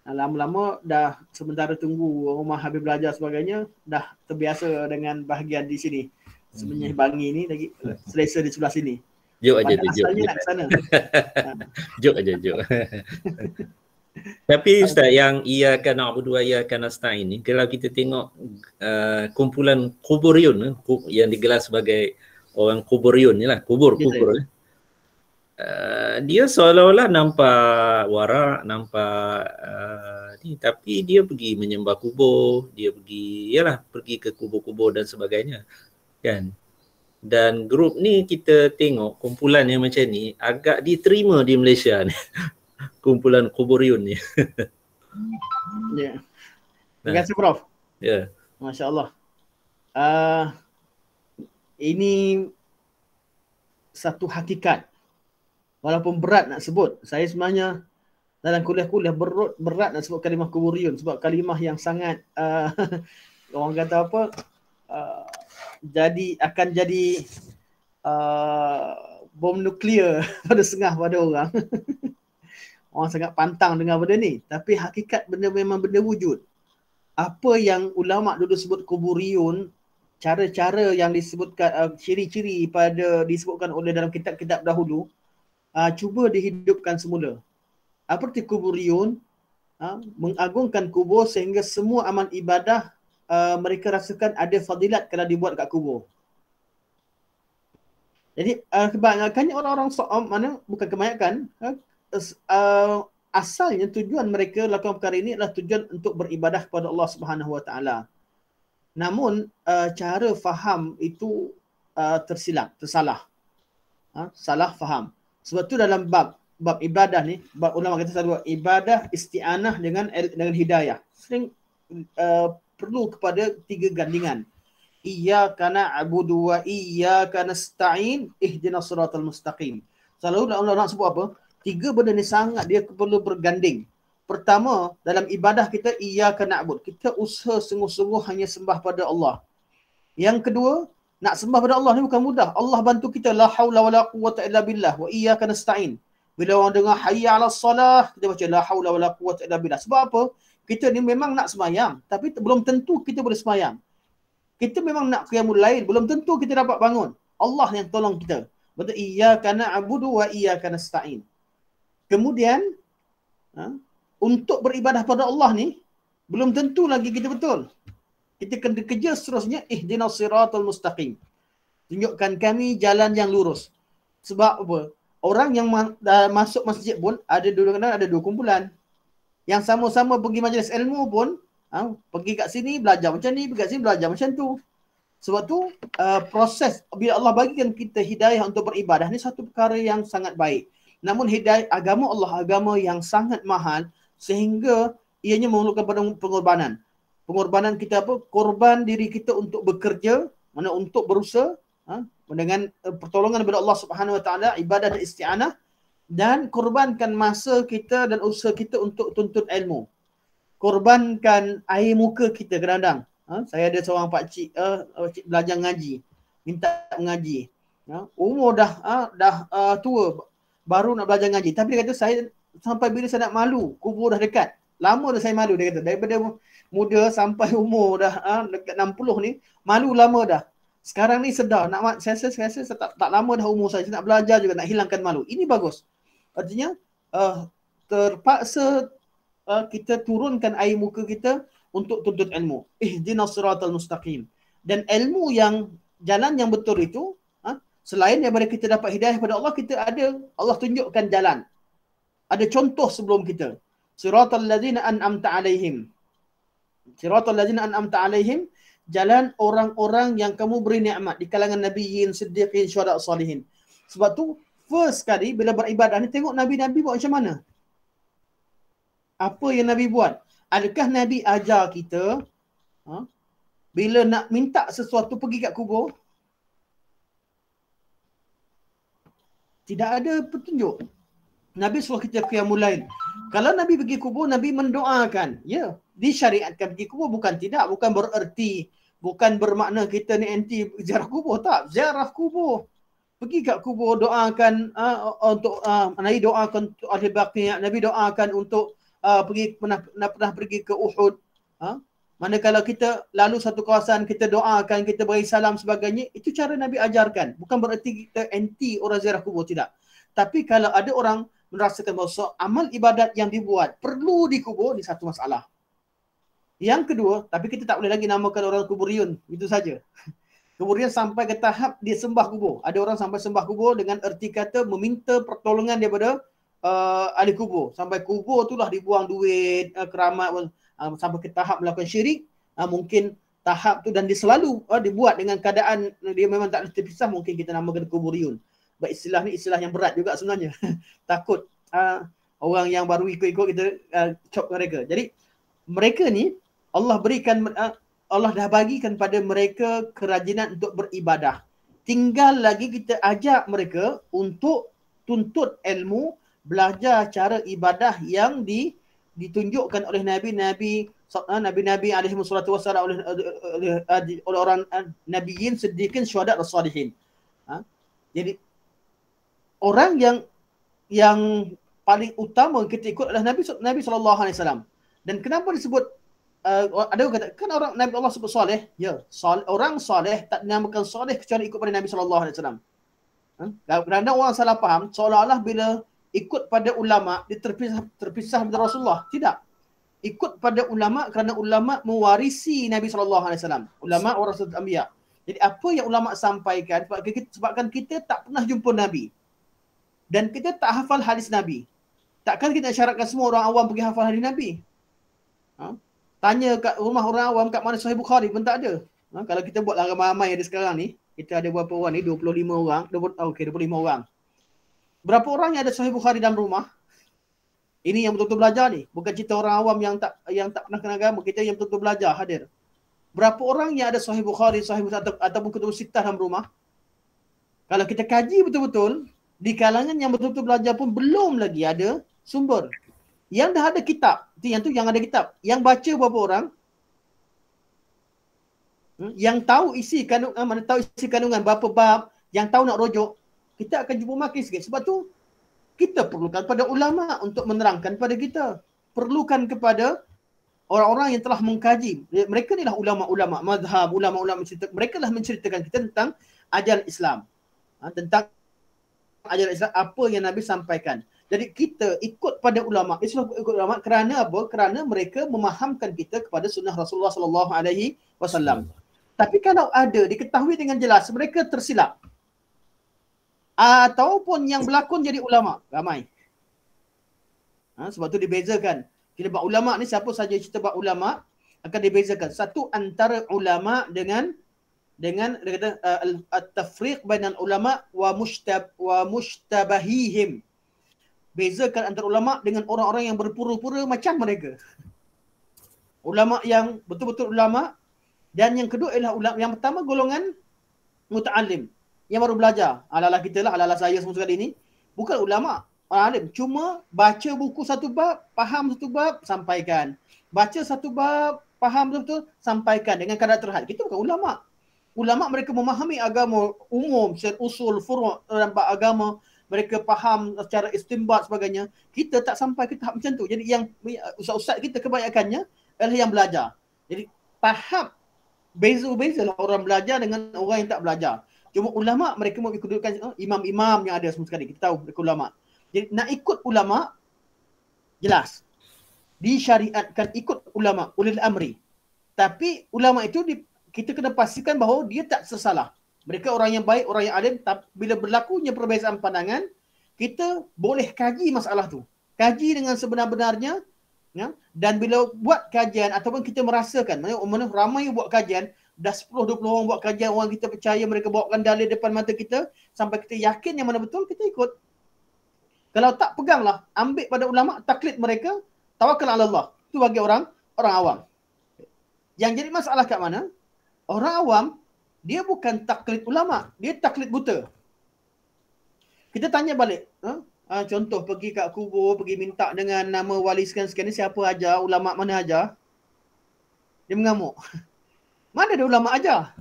Lama-lama dah sementara tunggu rumah habis belajar sebagainya, dah terbiasa dengan bahagian di sini. Sebenarnya Bangi ni lagi selesa di sebelah sini. Jok aja tu, asalnya nak ke sana. Jok aja, jok. Tapi Ustaz, yang iyyaka na'budu wa iyyaka nasta'in ni, kalau kita tengok kumpulan kuburiyun yang digelar sebagai orang kuburiyun ni lah, kubur. Dia seolah-olah nampak warak, nampak ni, tapi dia pergi menyembah kubur, dia pergi ke kubur-kubur dan sebagainya, kan? Dan grup ni kita tengok kumpulan yang macam ni agak diterima di Malaysia ni. Kumpulan kuburiyun ni. Ya. Terima kasih Prof. Ya. Masya Allah. Ini satu hakikat. Walaupun berat nak sebut, saya sebenarnya dalam kuliah-kuliah berat nak sebut kalimah kuburiyun sebab kalimah yang sangat orang kata apa, akan jadi bom nuklear pada orang. Orang sangat pantang dengan benda ni, tapi hakikat benda memang benda wujud. Apa yang ulama dulu sebut kuburiyun, cara-cara yang disebutkan, ciri-ciri disebutkan oleh dalam kitab-kitab dahulu, cuba dihidupkan semula. Seperti kuburiyun, mengagungkan kubur sehingga semua amal ibadah mereka rasakan ada fadilat kalau dibuat kat kubur. Jadi kebanyakannya orang-orang bukan kebanyakan, asalnya tujuan mereka lakukan perkara ini adalah tujuan untuk beribadah kepada Allah Subhanahu Wa Taala. Namun cara faham itu tersalah. Salah faham. Sebab tu dalam bab ibadah ni, bab ulama kata selalu ibadah isti'anah dengan hidayah. Sering perlu kepada 3 gandingan. Iyyaka na'budu wa iyyaka nasta'in ihdinas siratal mustaqim. Selalu ulama sebut apa? 3 benda ni sangat dia perlu berganding. Pertama, dalam ibadah kita iyyaka na'bud. Kita usaha sungguh-sungguh hanya sembah pada Allah. Yang kedua, nak sembah pada Allah ni bukan mudah. Allah bantu kita, la haula wala quwwata illa billah wa iyyaka nasta'in. Bila orang dengar hayya 'alas salah, kita baca la haula wala quwwata illa billah. Sebab apa? Kita ni memang nak sembahyang, tapi belum tentu kita boleh sembahyang. Kita memang nak qiyamul lail, belum tentu kita dapat bangun. Allah yang tolong kita. Betul, iyyaka na'budu wa iyyaka nasta'in. Kemudian untuk beribadah pada Allah ni belum tentu lagi kita betul. Kita kena kerja seterusnya ihdinas siratal mustaqim. Tunjukkan kami jalan yang lurus. Sebab apa? Orang yang masuk masjid pun ada 2 kumpulan. Yang sama-sama pergi majlis ilmu pun pergi kat sini belajar macam ni, pergi kat sini belajar macam tu. Sebab tu proses bila Allah bagikan kita hidayah untuk beribadah ni satu perkara yang sangat baik. Namun hidayah agama Allah agama yang sangat mahal sehingga ianya memerlukan pengorbanan. Pengorbanan kita apa? Korban diri kita untuk bekerja, untuk berusaha dengan pertolongan daripada Allah Subhanahu Wa Taala, ibadah dan isti'anah, dan korbankan masa kita dan usaha kita untuk tuntut ilmu. Korbankan air muka kita kadang-kadang. Saya ada seorang pakcik belajar ngaji, minta mengaji. Umur dah tua, baru nak belajar ngaji. Tapi dia kata saya sampai bila saya nak malu, kubur dah dekat. Lama dah saya malu, dia kata. Daripada muda sampai umur dah dekat 60 ni, malu lama dah. Sekarang ni sedar, saya rasa tak lama dah umur saya nak belajar juga, nak hilangkan malu. Ini bagus. Artinya terpaksa kita turunkan air muka kita untuk tuntut ilmu. Ihdinas siratal mustaqim. Dan ilmu yang jalan yang betul itu, selain daripada kita dapat hidayah pada Allah, kita ada Allah tunjukkan jalan. Ada contoh sebelum kita. Siratal ladzina an'amta alaihim. Siratal ladzina an'amta alaihim, jalan orang-orang yang kamu beri nikmat di kalangan nabiyyin, siddiqin, syuhada, salihin. Sebab tu first kali bila beribadah ni tengok nabi-nabi buat macam mana. Apa yang Nabi buat? Adakah Nabi ajar kita bila nak minta sesuatu pergi kat kubur? Tidak ada petunjuk. Nabi suruh kita qiyamul lail. Kalau Nabi pergi kubur, Nabi mendoakan. Ya, disyariatkan pergi kubur, bukan tidak, bukan bererti, bukan bermakna kita ni anti ziarah kubur, tak. Ziarah kubur. Pergi kat kubur, doakan untuk Nabi doakan untuk ahli baqi', Nabi doakan untuk pernah pergi ke Uhud. Manakala kita lalu satu kawasan, kita doakan, kita beri salam sebagainya, itu cara Nabi ajarkan. Bukan bererti kita anti orang ziarah kubur, tidak. Tapi kalau ada orang merasakan bahawa amal ibadat yang dibuat perlu dikubur, ini satu masalah. Yang kedua, tapi kita tak boleh lagi namakan orang kuburiyun, itu saja. Kemudian sampai ke tahap dia sembah kubur. Ada orang sampai sembah kubur dengan erti kata meminta pertolongan daripada ahli kubur. Sampai kubur itulah dibuang duit, keramat, sampai ke tahap melakukan syirik. Mungkin tahap tu, dan dia selalu dibuat dengan keadaan dia memang tak terpisah, mungkin kita namakan kuburiyun. Istilah ni istilah yang berat juga sebenarnya. Takut orang yang baru ikut-ikut kita chop mereka. Jadi mereka ni Allah berikan, Allah dah bagikan pada mereka kerajinan untuk beribadah. Tinggal lagi kita ajak mereka untuk tuntut ilmu, belajar cara ibadah yang ditunjukkan oleh nabi-nabi alaihi wassalatu wassalam, oleh orang nabiyyin, siddiqin, syuhada dan salihin. Jadi orang yang paling utama kita ikut adalah Nabi sallallahu alaihi wasallam. Dan kenapa disebut ada orang kata kan orang Nabi Allah sebut soleh? Ya, orang soleh tak dinamakan soleh kecuali ikut pada Nabi sallallahu alaihi wasallam. Kerana orang salah faham seolah-olah bila ikut pada ulama dia terpisah dari Rasulullah. Tidak. Ikut pada ulama kerana ulama mewarisi Nabi sallallahu alaihi wasallam. Ulama warasatul anbiya. Jadi apa yang ulama sampaikan, sebabkan kita tak pernah jumpa Nabi dan kita tak hafal hadis Nabi. Takkan kita syaratkan semua orang awam pergi hafal hadis Nabi? Tanya kat rumah orang awam kat mana Sahih Bukhari pun tak ada. Kalau kita buat ramai-ramai ada sekarang ni, kita ada berapa orang ni? 25 orang. 25 orang. Berapa orang yang ada Sahih Bukhari dalam rumah? Ini yang betul-betul belajar ni. Bukan cerita orang awam yang tak pernah kenal agama. Kita yang betul-betul belajar hadir. Berapa orang yang ada Sahih Bukhari, Sahih Muslim ataupun Kutub Sittah dalam rumah? Kalau kita kaji betul-betul, di kalangan yang betul-betul belajar pun belum lagi ada sumber. Yang dah ada kitab, yang ada kitab. Yang baca berapa orang? Yang tahu isi kandungan berapa bab, yang tahu nak rujuk, kita akan jumpa makin sikit. Sebab tu kita perlukan pada ulama untuk menerangkan pada kita. Perlukan kepada orang-orang yang telah mengkaji. Mereka inilah ulama-ulama mazhab, ulama-ulama menceritakan. Mereka lah menceritakan kita tentang ajaran Islam. Tentang ajaran Islam, apa yang Nabi sampaikan. Jadi kita ikut pada ulama. Islam ikut ulama kerana apa? Kerana mereka memahamkan kita kepada sunnah Rasulullah sallallahu alaihi wasallam. Tapi kalau ada diketahui dengan jelas mereka tersilap ataupun yang berlakon jadi ulama, ramai. Sebab tu dibezakan. Kita buat ulama ni, siapa saja cerita buat ulama akan dibezakan. Satu antara ulama dengan dia kata at-tafriq bainal ulama wa mushtabahihim. Bezakan antara ulama dengan orang-orang yang berpura-pura macam mereka. Ulama yang betul-betul ulama, dan yang kedua ialah ulama yang pertama golongan muta'allim yang baru belajar. Ala-ala kita lah, ala-ala saya semua sekali ni. Bukan ulama, orang alim. Cuma baca buku satu bab, faham satu bab, sampaikan. Baca satu bab, faham betul-betul, sampaikan dengan kadar terhad. Kita bukan ulama. Ulama mereka memahami agama umum, usul, furu' dalam agama. Mereka faham secara istimbat sebagainya. Kita tak sampai ke tahap macam tu. Jadi yang ustaz-ustaz kita kebanyakannya adalah yang belajar. Jadi tahap beza-beza lah orang belajar dengan orang yang tak belajar. Cuma ulama mereka mau ikutkan imam-imam yang ada semua sekali. Kita tahu mereka ulama. Jadi nak ikut ulama jelas. Disyariatkan ikut ulama, ulil amri. Tapi ulama itu kita kena pastikan bahawa dia tak tersalah. Mereka orang yang baik, orang yang alim. Bila berlakunya perbezaan pandangan, kita boleh kaji masalah tu. Kaji dengan sebenar-benarnya Ya? Dan bila buat kajian ataupun kita merasakan, mana ramai yang buat kajian, dah 10-20 orang buat kajian, orang kita percaya, mereka bawakan dalil depan mata kita, sampai kita yakin yang mana betul, kita ikut. Kalau tak, peganglah, ambil pada ulama, taklid mereka, tawakkal ala Allah. Itu bagi orang awam. Yang jadi masalah kat mana? Orang awam, dia bukan taklid ulama, dia taklid buta. Kita tanya balik, contoh pergi kat kubur, pergi minta dengan nama wali sekian-sekian ni, siapa ajar, ulama mana ajar? Dia mengamuk. Mana ada ulama ajar?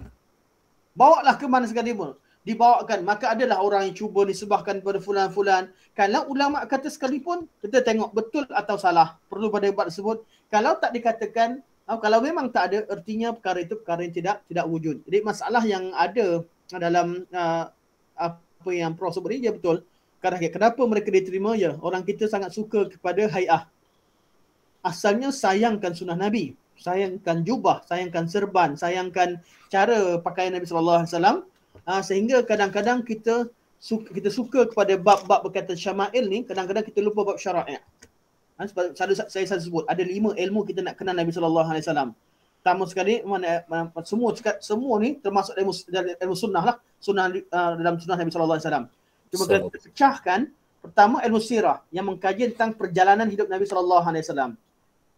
Bawalah ke mana sekali pun. Dibawakan, maka adalah orang yang cuba disebahkan kepada fulan-fulan. Kalau ulama kata sekalipun, kita tengok betul atau salah. Perlu pada debat tersebut. Kalau tak dikatakan, kalau memang tak ada, artinya perkara itu perkara yang tidak wujud. Jadi masalah yang ada dalam apa yang Prof sebut ni, dia betul. Kenapa mereka diterima? Ya, orang kita sangat suka kepada hai'ah. Asalnya sayangkan sunnah Nabi. Sayangkan jubah, sayangkan serban, sayangkan cara pakaian Nabi SAW. Sehingga kadang-kadang kita suka kepada bab-bab berkaitan syama'il ni, kadang-kadang kita lupa bab syara'i'. Saya sebut, ada 5 ilmu kita nak kenal Nabi SAW. Pertama sekali, semua ni termasuk ilmu sunnah lah. Dalam sunnah Nabi SAW. Cuba kita pecahkan. Pertama, ilmu sirah yang mengkaji tentang perjalanan hidup Nabi SAW.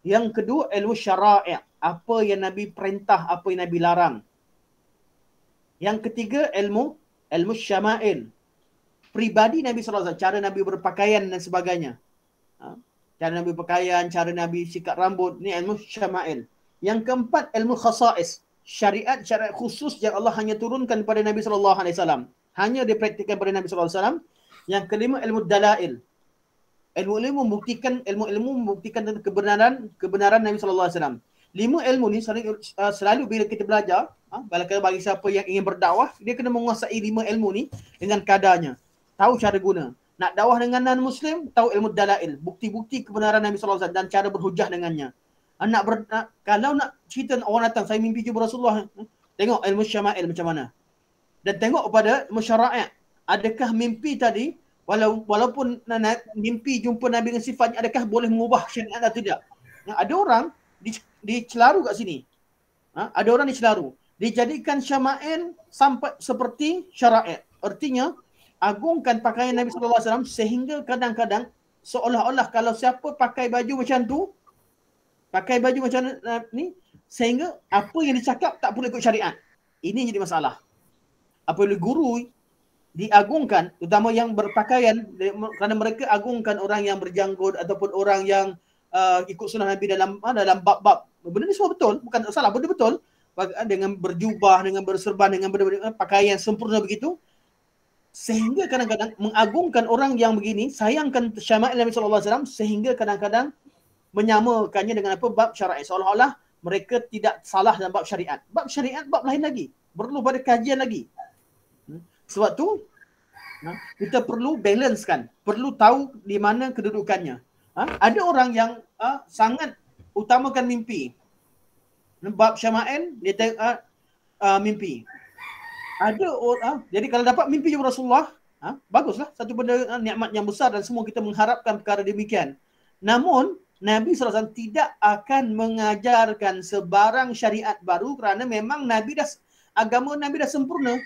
Yang kedua, ilmu syara'i'. Apa yang Nabi perintah, apa yang Nabi larang. Yang ketiga, ilmu syama'il. Pribadi Nabi SAW, cara Nabi berpakaian dan sebagainya. Cara Nabi berpakaian, cara Nabi sikat rambut, ni ilmu syama'il. Yang keempat, ilmu khasa'is. Syariat khusus yang Allah hanya turunkan kepada Nabi SAW. Hanya dipraktikkan pada Nabi SAW. Yang kelima, ilmu dalail. Ilmu membuktikan tentang kebenaran Nabi SAW. 5 ilmu ni selalu bila kita belajar, bagi siapa yang ingin berdakwah, dia kena menguasai 5 ilmu ni dengan kadarnya. Tahu cara guna. Nak dakwah dengan non-Muslim, tahu ilmu dalail. Bukti-bukti kebenaran Nabi SAW dan cara berhujah dengannya. Kalau nak cerita orang datang, saya mimpi jumpa Rasulullah. Tengok ilmu syama'il macam mana. Dan tengok pada ilmu syara'i'. Adakah mimpi tadi, walaupun mimpi jumpa Nabi dengan sifatnya, adakah boleh mengubah syariat atau tidak? Ada orang dicelaru kat sini. Ada orang dicelaru. Dijadikan syama'il sampai seperti syara'i'. Artinya, agungkan pakaian Nabi SAW sehingga kadang-kadang seolah-olah kalau siapa pakai baju macam tu, pakai baju macam ni, sehingga apa yang dicakap tak boleh ikut syariat. Ini jadi masalah. Apabila guru diagungkan, terutama yang berpakaian, kerana mereka agungkan orang yang berjanggut ataupun orang yang ikut sunnah Nabi dalam bab-bab. Benda ni semua betul, bukan salah, benda betul. Dengan berjubah, dengan berserban, dengan pakaian sempurna begitu. Sehingga kadang-kadang mengagungkan orang yang begini, sayangkan syama'il Nabi SAW, sehingga kadang-kadang menyamakannya dengan bab syariat. Seolah-olah mereka tidak salah dalam bab syariat. Bab syariat, bab lain lagi. Perlu pada kajian lagi. Sebab tu, kita perlu balancekan. Perlu tahu di mana kedudukannya. Ada orang yang sangat utamakan mimpi. Bab syama'il, dia tengok mimpi. Ada orang, jadi kalau dapat mimpi jumpa Rasulullah, baguslah. Satu benda nikmat yang besar dan semua kita mengharapkan perkara demikian. Namun, Nabi SAW tidak akan mengajarkan sebarang syariat baru kerana memang agama Nabi dah sempurna.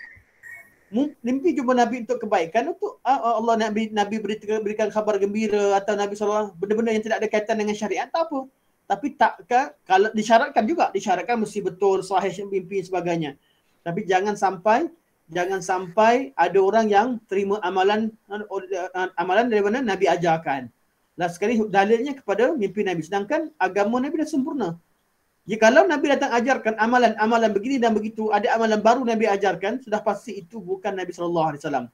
Mimpi jumpa Nabi untuk kebaikan, untuk Allah Nabi berikan khabar gembira atau Nabi SAW benda-benda yang tidak ada kaitan dengan syariat, tak apa. Tapi kalau disyaratkan mesti betul, sahih mimpi dan sebagainya. Tapi jangan sampai ada orang yang terima amalan dari mana Nabi ajarkan. Last sekali dalilnya kepada mimpi Nabi. Sedangkan agama Nabi dah sempurna. Kalau Nabi datang ajarkan amalan begini dan begitu, ada amalan baru Nabi ajarkan, sudah pasti itu bukan Nabi SAW.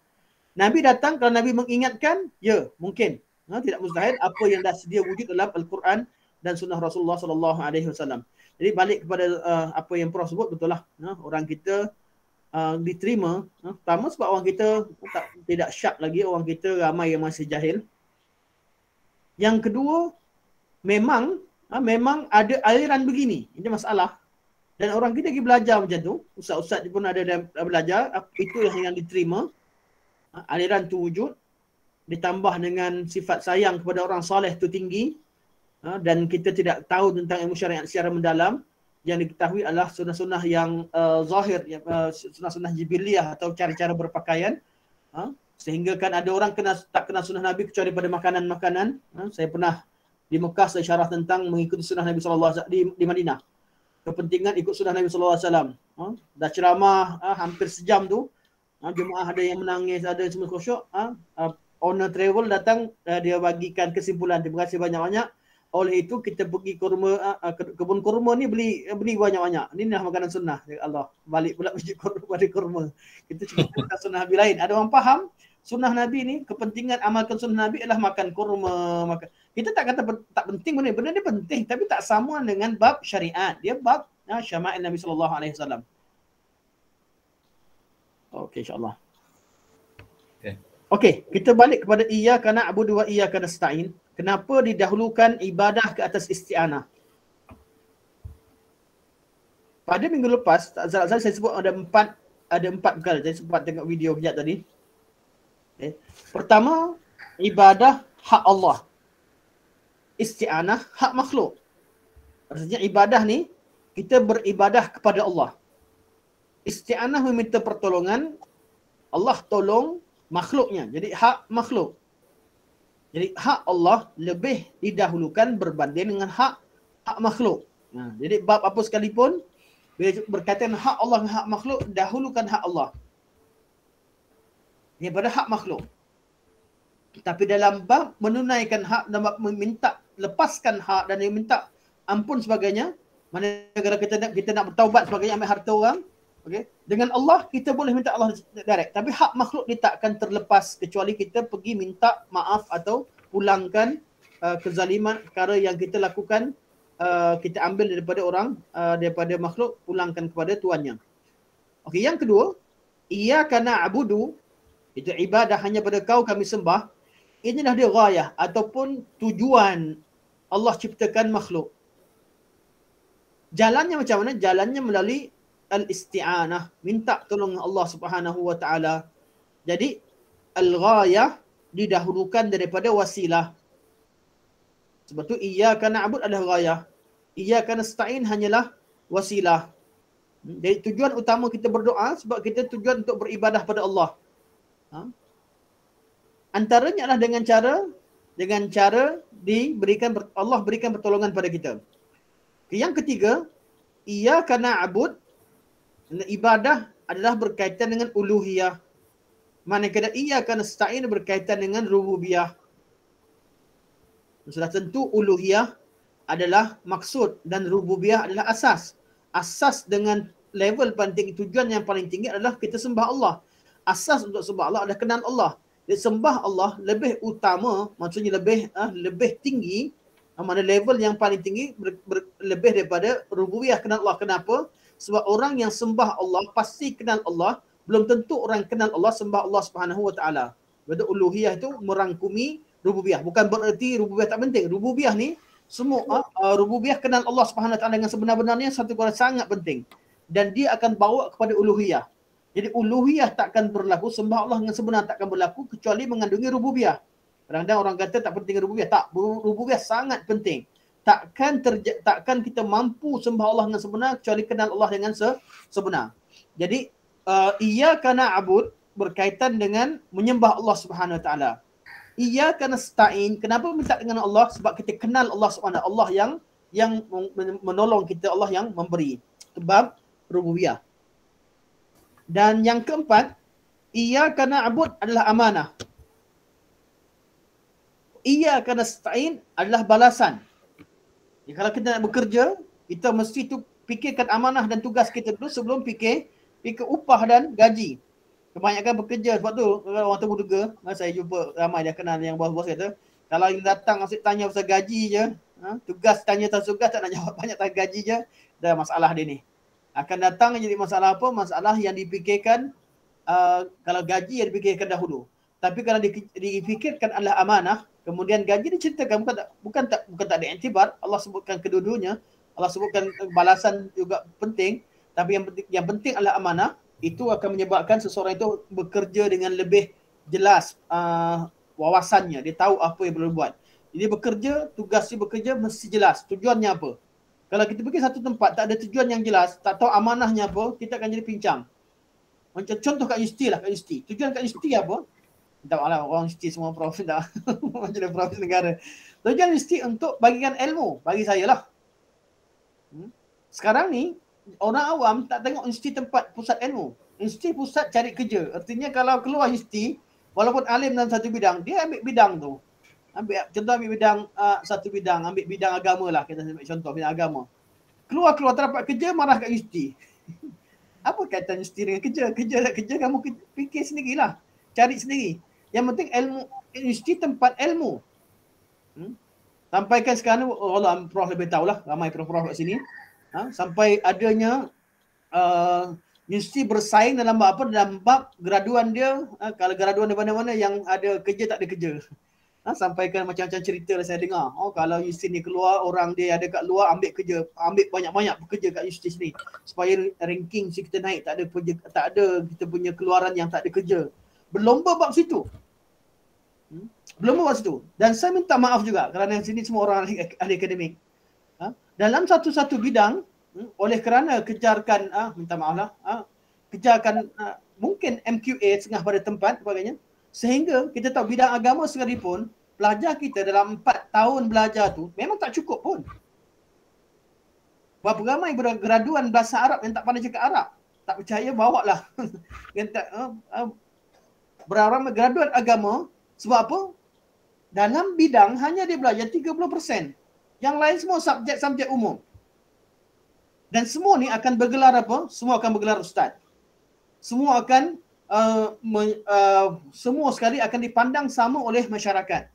Nabi datang, kalau Nabi mengingatkan, ya mungkin. Tidak mustahil apa yang dah sedia wujud dalam Al-Quran dan sunnah Rasulullah SAW. Jadi balik kepada apa yang Prof sebut, betul lah. Orang kita diterima, pertama sebab orang kita tidak syak lagi, orang kita ramai yang masih jahil. Yang kedua, memang ada aliran begini. Ini masalah. Dan orang kita pergi belajar macam tu, ustaz-ustaz pun ada belajar, itu yang diterima. Aliran tu wujud, ditambah dengan sifat sayang kepada orang soleh tu tinggi. dan kita tidak tahu tentang ilmu syariat secara mendalam, yang diketahui adalah sunnah-sunnah yang zahir, sunnah-sunnah jibiliyah atau cara-cara berpakaian. Sehingga kan ada orang tak kenal sunnah Nabi kecuali pada makanan-makanan. Saya pernah di Mekah saya syarah tentang mengikuti sunnah Nabi SAW di Madinah. Kepentingan ikut sunnah Nabi SAW. Dah ceramah hampir sejam tu. Jemaah ada yang menangis, ada yang semua khusyuk. Owner travel datang, dia bagikan kesimpulan. Terima kasih banyak-banyak. Oleh itu kita pergi kebun kurma ni beli banyak-banyak. Ini dah makanan sunnah. Ya Allah, balik pula masjid pada kurma. Kita cakap tentang sunnah Nabi lain. Ada orang faham sunnah Nabi ni, kepentingan amalkan sunnah Nabi adalah makan kurma. Kita tak kata tak penting benda. Benda ni penting tapi tak sama dengan bab syariat. Dia bab syama'il Nabi SAW. Okey, insya-Allah. Okey, kita balik kepada iyyaka na'budu wa iyyaka nasta'in. Kenapa didahulukan ibadah ke atas isti'anah? Pada minggu lepas, saya sebut ada empat perkara. Saya sempat tengok video kejap tadi. Okay. Pertama, ibadah hak Allah. Isti'anah hak makhluk. Maksudnya ibadah ni, kita beribadah kepada Allah. Isti'anah meminta pertolongan, Allah tolong makhluknya. Jadi hak makhluk. Jadi hak Allah lebih didahulukan berbanding dengan hak makhluk. Jadi bab apa sekalipun, bila berkaitan hak Allah dengan hak makhluk, dahulukan hak Allah daripada hak makhluk. Tapi dalam bab menunaikan hak, dalam bab meminta lepaskan hak dan meminta ampun sebagainya, manakala kita nak bertaubat sebagainya, ambil harta orang, okay, dengan Allah kita boleh minta Allah direct. Tapi hak makhluk dia tak akan terlepas kecuali kita pergi minta maaf atau pulangkan kezaliman perkara yang kita lakukan, kita ambil daripada orang, daripada makhluk, pulangkan kepada tuannya. Okey, yang kedua, iyyaka na'budu, itu ibadah hanya pada kau kami sembah. Inilah dia ghayah ataupun tujuan Allah ciptakan makhluk. Jalannya macam mana? Jalannya melalui al-isti'anah, minta tolong Allah Subhanahu wa taala. Jadi al-ghayah didahulukan daripada wasilah. Sebab tu iyyaka na'bud adalah ghayah. Iyyaka nasta'in hanyalah wasilah. Jadi tujuan utama kita berdoa sebab kita tujuan untuk beribadah pada Allah. Antaranya adalah dengan cara Allah berikan pertolongan pada kita. Yang ketiga, iyyaka na'bud, ibadah adalah berkaitan dengan uluhiyah. Manakala iyyaka nasta'in berkaitan dengan rububiyah. Sudah tentu uluhiyah adalah maksud dan rububiyah adalah asas. Asas dengan level paling tinggi, tujuan yang paling tinggi adalah kita sembah Allah. Asas untuk sembah Allah adalah kenal Allah. Jadi sembah Allah lebih utama, maksudnya lebih tinggi, mana level yang paling tinggi lebih daripada rububiyah, kenal Allah. Kenapa? Sebab orang yang sembah Allah pasti kenal Allah. Belum tentu orang kenal Allah sembah Allah Subhanahu wa taala. Berarti uluhiyah itu merangkumi rububiyah. Bukan bererti rububiyah tak penting. Rububiyah ni semua rububiyah kenal Allah Subhanahu wa taala dengan sebenar-benarnya satu perkara sangat penting. Dan dia akan bawa kepada uluhiyah. Jadi uluhiyah takkan berlaku, sembah Allah dengan sebenar takkan berlaku kecuali mengandungi rububiyah. Kadang-kadang orang kata tak penting rububiyah. Tak, rububiyah sangat penting. Takkan kita mampu sembah Allah dengan sebenar kecuali kenal Allah dengan sebenar. Jadi iyyaka na'bud berkaitan dengan menyembah Allah Subhanahu wa taala. Iyyaka nasta'in, kenapa minta dengan Allah? Sebab kita kenal Allah Subhanahu, Allah yang menolong kita, Allah yang memberi. Sebab rububiyah. Dan yang keempat, iyyaka na'bud adalah amanah. Iyyaka nasta'in adalah balasan. Jadi, kalau kita nak bekerja, kita mesti tu fikirkan amanah dan tugas kita dulu sebelum fikir upah dan gaji. Kebanyakan bekerja, sebab tu orang tu berduga, saya jumpa ramai dia kenal yang bos-bos kata, kalau yang datang asyik tanya pasal gaji je, tugas tanya tentang tugas, tak nak jawab banyak tentang gaji je, dah masalah dia ni. Akan datang jadi masalah apa? Masalah yang dipikirkan, kalau gaji yang dipikirkan dahulu. Tapi kalau difikirkan adalah amanah, kemudian gaji diceritakan, bukan tak ada iktibar. Allah sebutkan kedua-duanya, Allah sebutkan balasan juga penting, tapi yang penting adalah amanah. Itu akan menyebabkan seseorang itu bekerja dengan lebih jelas wawasannya, dia tahu apa yang perlu buat. Dia bekerja, tugas dia bekerja mesti jelas. Tujuannya apa? Kalau kita pergi satu tempat tak ada tujuan yang jelas, tak tahu amanahnya apa, kita akan jadi pincang. Macam contoh kat universiti lah, kat universiti. Tujuan kat universiti apa? Tak malah orang universiti semua prof tak. Macam prof negara. Tujuan universiti untuk bagikan ilmu, bagi saya lah. Sekarang ni, orang awam tak tengok universiti tempat pusat ilmu. Universiti pusat cari kerja. Artinya kalau keluar universiti, walaupun alim dalam satu bidang, dia ambil bidang tu. Ambil bidang satu bidang, ambil bidang agama lah, kita ambil contoh bidang agama. Keluar tak dapat kerja, marah kat universiti. Apa kaitan universiti dengan kerja? Kerja kamu fikir sendirilah. Cari sendiri. Yang penting ilmu, universiti tempat ilmu. Sampaikan sekarang, Allah Prof lebih tahulah, ramai prof-prof kat sini. Sampai adanya universiti bersaing dalam bab apa? Dalam bab graduan dia, kalau graduan di mana-mana yang ada kerja tak ada kerja. Sampaikan macam-macam cerita lah saya dengar. Kalau universiti ni keluar, orang dia ada kat luar ambil kerja, ambil banyak-banyak pekerja kat universiti sini supaya ranking kita naik, tak ada kita punya keluaran yang tak ada kerja. Berlomba bab situ. Berlomba bab situ. Dan saya minta maaf juga kerana sini semua orang ahli akademik. Dalam satu-satu bidang, oleh kerana kejarkan, minta maaf lah, kejarkan mungkin MQA setengah pada tempat sebagainya, sehingga kita tahu bidang agama sekalipun, pelajar kita dalam 4 tahun belajar tu memang tak cukup pun. Berapa ramai graduan bahasa Arab yang tak pandai cakap Arab. Tak percaya, bawa lah. Berapa ramai graduan agama, sebab apa? Dalam bidang hanya dia belajar 30%. Yang lain semua subjek-subjek umum. Dan semua ni akan bergelar apa? Semua akan bergelar ustaz. Semua akan semua sekali akan dipandang sama oleh masyarakat.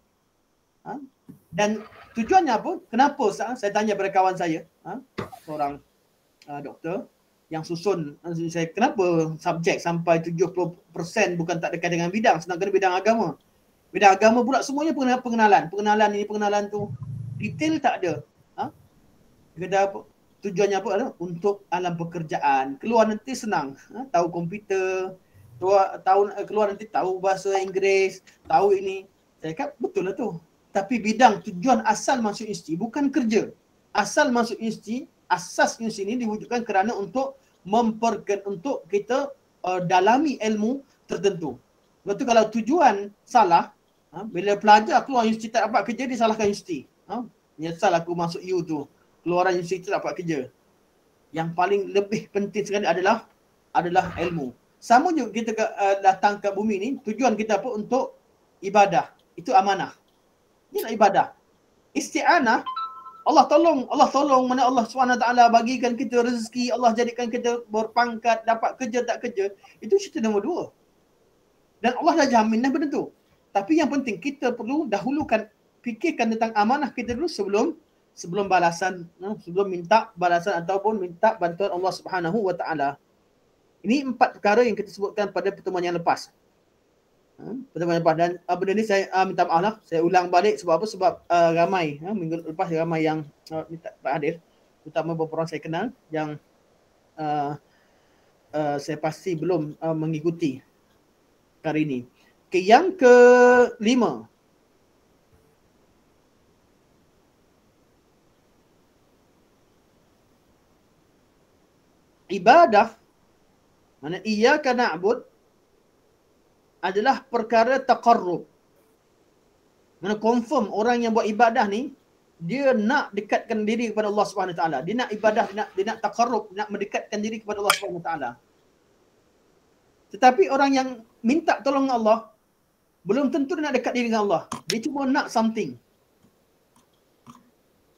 Dan tujuannya apa? Kenapa saya tanya pada kawan saya, seorang doktor yang susun saya, kenapa subjek sampai 70% bukan tak dekat dengan bidang, sedangkan bidang agama. Bidang agama pula semuanya pengenalan ini, pengenalan tu. Detail tak ada. Dia apa? Tujuannya apa? Untuk alam pekerjaan. Keluar nanti senang. Tahu komputer, keluar nanti tahu bahasa Inggeris, tahu ini. Saya kata betul lah tu. Tapi bidang tujuan asal masuk universiti bukan kerja. Asal masuk universiti, asas universiti ini diwujudkan kerana untuk untuk kita dalami ilmu tertentu. Lepas tu kalau tujuan salah, bila pelajar keluar universiti tak dapat kerja, disalahkan universiti. Nyesal aku masuk U tu. Keluaran universiti tak dapat kerja. Yang paling lebih penting sekali adalah ilmu. Sama juga kita datang ke bumi ni, tujuan kita apa? Untuk ibadah. Itu amanah. Inilah ibadah. Isti'anah, Allah tolong mana Allah SWT bagikan kita rezeki, Allah jadikan kita berpangkat, dapat kerja tak kerja, itu cerita nombor 2. Dan Allah dah jamin dah benda tu. Tapi yang penting kita perlu dahulukan, fikirkan tentang amanah kita dulu sebelum balasan, sebelum minta balasan ataupun minta bantuan Allah Subhanahu wa taala. Ini 4 perkara yang kita sebutkan pada pertemuan yang lepas. Pertemuan yang lepas, dan benda ni saya minta maaf lah, saya ulang balik sebab apa? Sebab ramai minggu lepas ramai yang minta tak hadir, terutama beberapa orang saya kenal yang saya pasti belum mengikuti hari ini. Okay, yang ke-5, ibadah, mana iyyaka na'bud adalah perkara taqarrub. Mana confirm orang yang buat ibadah ni, dia nak dekatkan diri kepada Allah Subhanahu Wa Taala. Dia nak ibadah, dia nak taqarrub, nak mendekatkan diri kepada Allah Subhanahu Wa Taala. Tetapi orang yang minta tolong Allah, belum tentu dia nak dekat diri dengan Allah. Dia cuma nak something.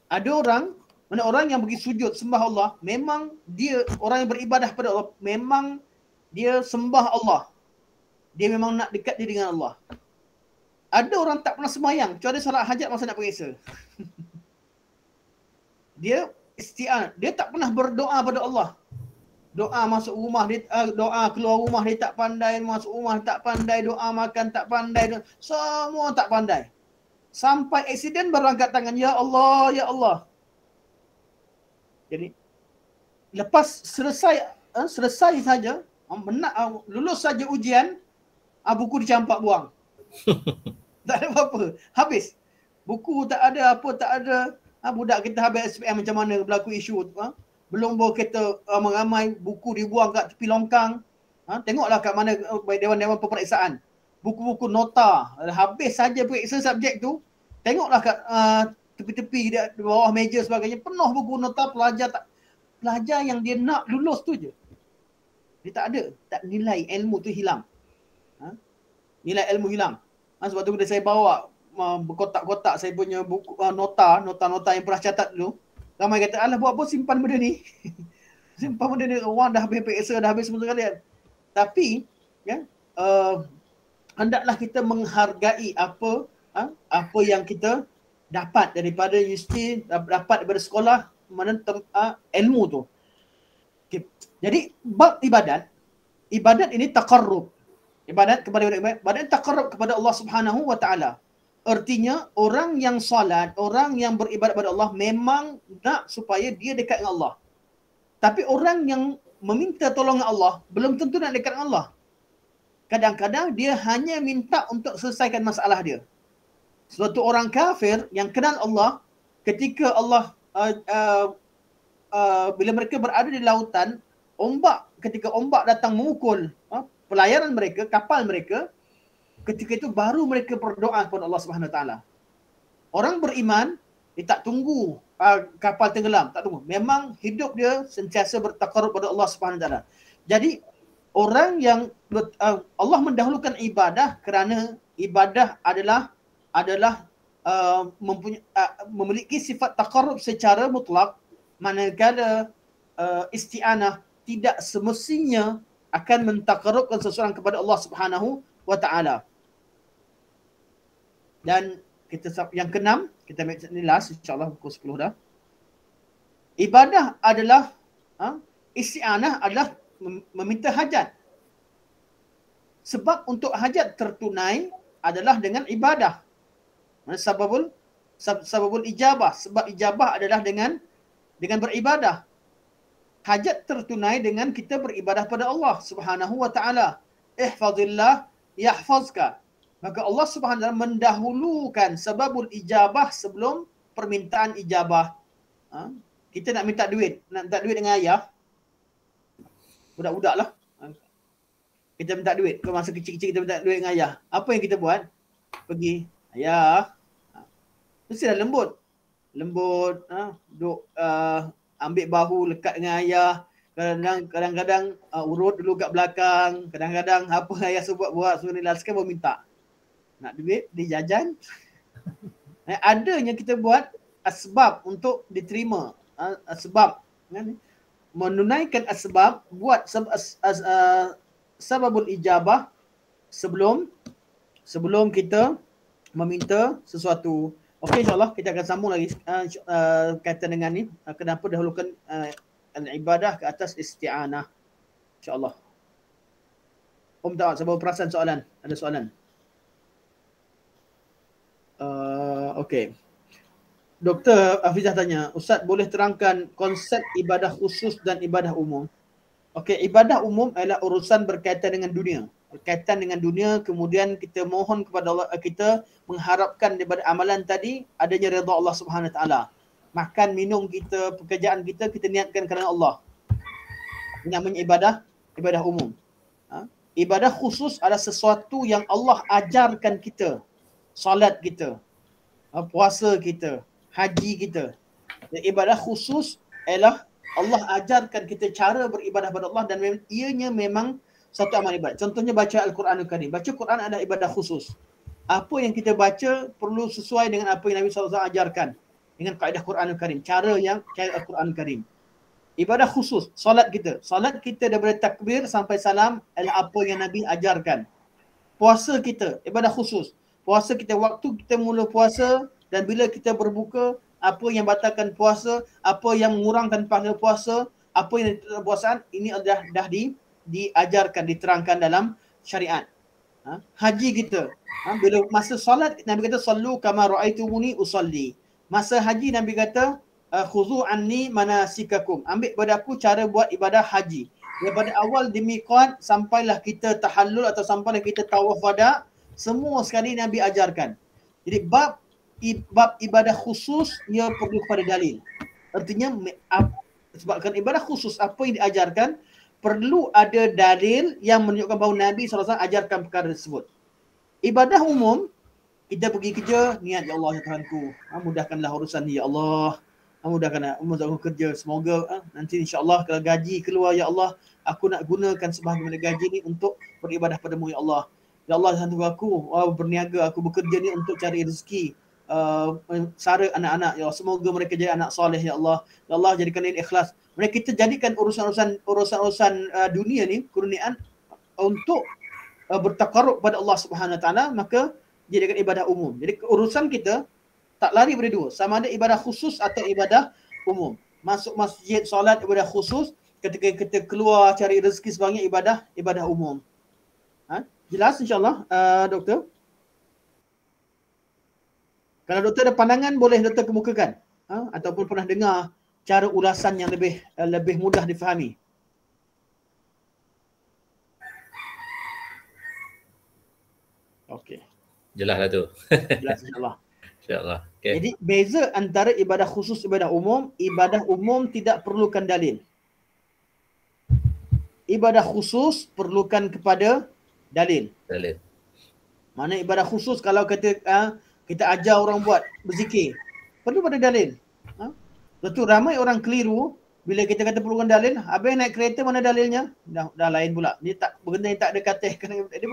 Ada orang yang pergi sujud sembah Allah, memang dia orang yang beribadah pada Allah, memang dia sembah Allah. Dia memang nak dekat diri dengan Allah. Ada orang tak pernah sembahyang, kecuali solat hajat masa nak periksa. Dia isti'an, dia tak pernah berdoa pada Allah. Doa masuk rumah dia, doa keluar rumah dia tak pandai, masuk rumah tak pandai, doa makan tak pandai, semua tak pandai. Sampai aksiden baru angkat tangan, ya Allah, ya Allah. Jadi lepas selesai saja, lulus saja ujian, buku dicampak buang. Tak ada apa-apa, habis. Buku tak ada, apa tak ada. Budak kita habis SPM macam mana berlaku isu tu. Belum bawa kereta ramai-ramai, buku dibuang kat tepi longkang. Tengoklah kat mana dewan-dewan peperiksaan. Buku-buku nota, habis saja periksa subjek tu. Tengoklah kat tepi-tepi di bawah meja sebagainya, penuh buku nota pelajar yang dia nak lulus tu je. Dia tak ada, tak nilai ilmu tu hilang. Nilai ilmu hilang. Sebab tu bila saya bawa berkotak-kotak saya punya buku nota-nota yang pernah catat dulu, ramai kata, alah buat apa simpan benda ni? Simpan benda ni, orang dah habis periksa, dah habis semua sekalian. Tapi ya, hendaklah kita menghargai apa yang kita dapat daripada universiti, dapat daripada sekolah, mana ilmu tu. Okay. Jadi bab ibadat ini taqarrub. Ibadat taqarrub kepada Allah Subhanahu wa taala. Artinya orang yang solat, orang yang beribadat kepada Allah memang nak supaya dia dekat dengan Allah. Tapi orang yang meminta tolongan Allah belum tentu nak dekat dengan Allah. Kadang-kadang dia hanya minta untuk selesaikan masalah dia. Suatu orang kafir yang kenal Allah, ketika Allah bila mereka berada di lautan, ketika ombak datang memukul pelayaran mereka, kapal mereka, ketika itu baru mereka berdoa kepada Allah Subhanahu Wa Taala. Orang beriman, dia tak tunggu kapal tenggelam, tak tunggu. Memang hidup dia sentiasa bertakarrub kepada Allah Subhanahu Wa Taala. Jadi orang yang Allah mendahulukan ibadah kerana ibadah adalah memiliki sifat takarrub secara mutlak, manakala isti'anah tidak semestinya akan mentakarrubkan seseorang kepada Allah Subhanahu wa taala. Dan yang keenam, kita ambil ni last insya-Allah pukul 10 dah. Ibadah adalah isti'anah adalah meminta hajat. Sebab untuk hajat tertunai adalah dengan ibadah. Sababul ijabah. Sebab ijabah adalah dengan beribadah. Hajat tertunai dengan kita beribadah pada Allah Subhanahu wa taala. Ihfazillah yahfazka. Maka Allah Subhanahu wa taala mendahulukan sababul ijabah sebelum permintaan ijabah. Kita nak minta duit dengan ayah. Budak-budak lah. Kita minta duit. Kalau masa kecil-kecil kita minta duit dengan ayah. Apa yang kita buat? Pergi, ayah. Mesti dah lembut. Duk ambil bahu lekat dengan ayah. Kadang-kadang urut dulu kat belakang. Kadang-kadang apa ayah suruh buat suruh nilaskan baru minta. Nak duit, dia jajan. Adanya kita buat asbab untuk diterima. Asbab. Menunaikan asbab, buat sababul ijabah sebelum kita meminta sesuatu. Okey, insyaAllah kita akan sambung lagi kaitan dengan ni. Kenapa dahulukan ibadah ke atas isti'anah. InsyaAllah. Tak sebab perasan soalan. Ada soalan? Okey. Dr. Hafizah tanya, Ustaz boleh terangkan konsep ibadah khusus dan ibadah umum? Okey, ibadah umum adalah urusan berkaitan dengan dunia. Berkaitan dengan dunia, kemudian kita mohon kepada Allah, kita mengharapkan daripada amalan tadi adanya redha Allah Subhanahu Wa Taala. Makan, minum kita, pekerjaan kita niatkan kerana Allah. Ini namanya ibadah umum. Ibadah khusus adalah sesuatu yang Allah ajarkan kita. Salat kita, puasa kita, haji kita. Dan ibadah khusus ialah Allah ajarkan kita cara beribadah kepada Allah dan ianya memang satu amal ibadah. Contohnya baca Al-Quranul Karim. Baca Quran adalah ibadah khusus. Apa yang kita baca perlu sesuai dengan apa yang Nabi SAW ajarkan. Dengan kaedah Quranul Karim. Cara Al-Quranul Karim. Ibadah khusus. Salat kita daripada takbir sampai salam adalah apa yang Nabi ajarkan. Puasa kita, ibadah khusus. Puasa kita, waktu kita mula puasa dan bila kita berbuka, apa yang batalkan puasa, apa yang mengurangkan pahala puasa, apa yang dalam puasaan, ini dah diajarkan, diterangkan dalam syariat. Haji kita, bila masa solat, Nabi kata, sallu kama ra'aitumuni usalli. Masa haji, Nabi kata, khuzu anni manasikakum. Ambil pada aku cara buat ibadah haji. Daripada awal di miqat, sampailah kita tahallul atau sampailah kita tawaf wada, semua sekali Nabi ajarkan. Jadi bab bab ibadah khusus ia perlu kepada dalil. Artinya sebabkan ibadah khusus apa yang diajarkan perlu ada dalil yang menunjukkan bahawa Nabi SAW ajarkan perkara tersebut. Ibadah umum, kita pergi kerja, niat ya Allah ya Tuhanku, mudahkanlah urusan ni ya Allah, mudahkanlah aku kerja, semoga nanti insya-Allah kalau gaji keluar ya Allah, aku nak gunakan sebahagian daripada gaji ni untuk beribadah padamu ya Allah. Ya Allah Tuhanku aku berniaga, aku bekerja ni untuk cari rezeki, sara anak-anak ya Allah, semoga mereka jadi anak soleh ya Allah. Ya Allah jadikan ini ikhlas. Mereka kita jadikan urusan dunia ni kurniaan untuk bertakarrub pada Allah Subhanahu Wa Taala, maka jadikan ibadah umum. Jadi urusan kita tak lari pada dua, sama ada ibadah khusus atau ibadah umum. Masuk masjid, solat ibadah khusus, ketika kita keluar cari rezeki sebagainya ibadah umum. Jelas insya-Allah, doktor? Kalau doktor ada pandangan boleh doktor kemukakan, ataupun pernah dengar cara ulasan yang lebih mudah difahami. Okey. Jelaslah tu. Jelas insya-Allah. Insya-Allah. Okay. Jadi beza antara ibadah khusus ibadah umum tidak perlukan dalil. Ibadah khusus perlukan kepada dalil. Mana ibadah khusus kalau kita ajar orang buat berzikir, perlu pada dalil. Betul, ramai orang keliru bila kita kata perlukan dalil, habis naik kereta mana dalilnya? Dah lain pula. Dia tak benda yang tak ada kata, dia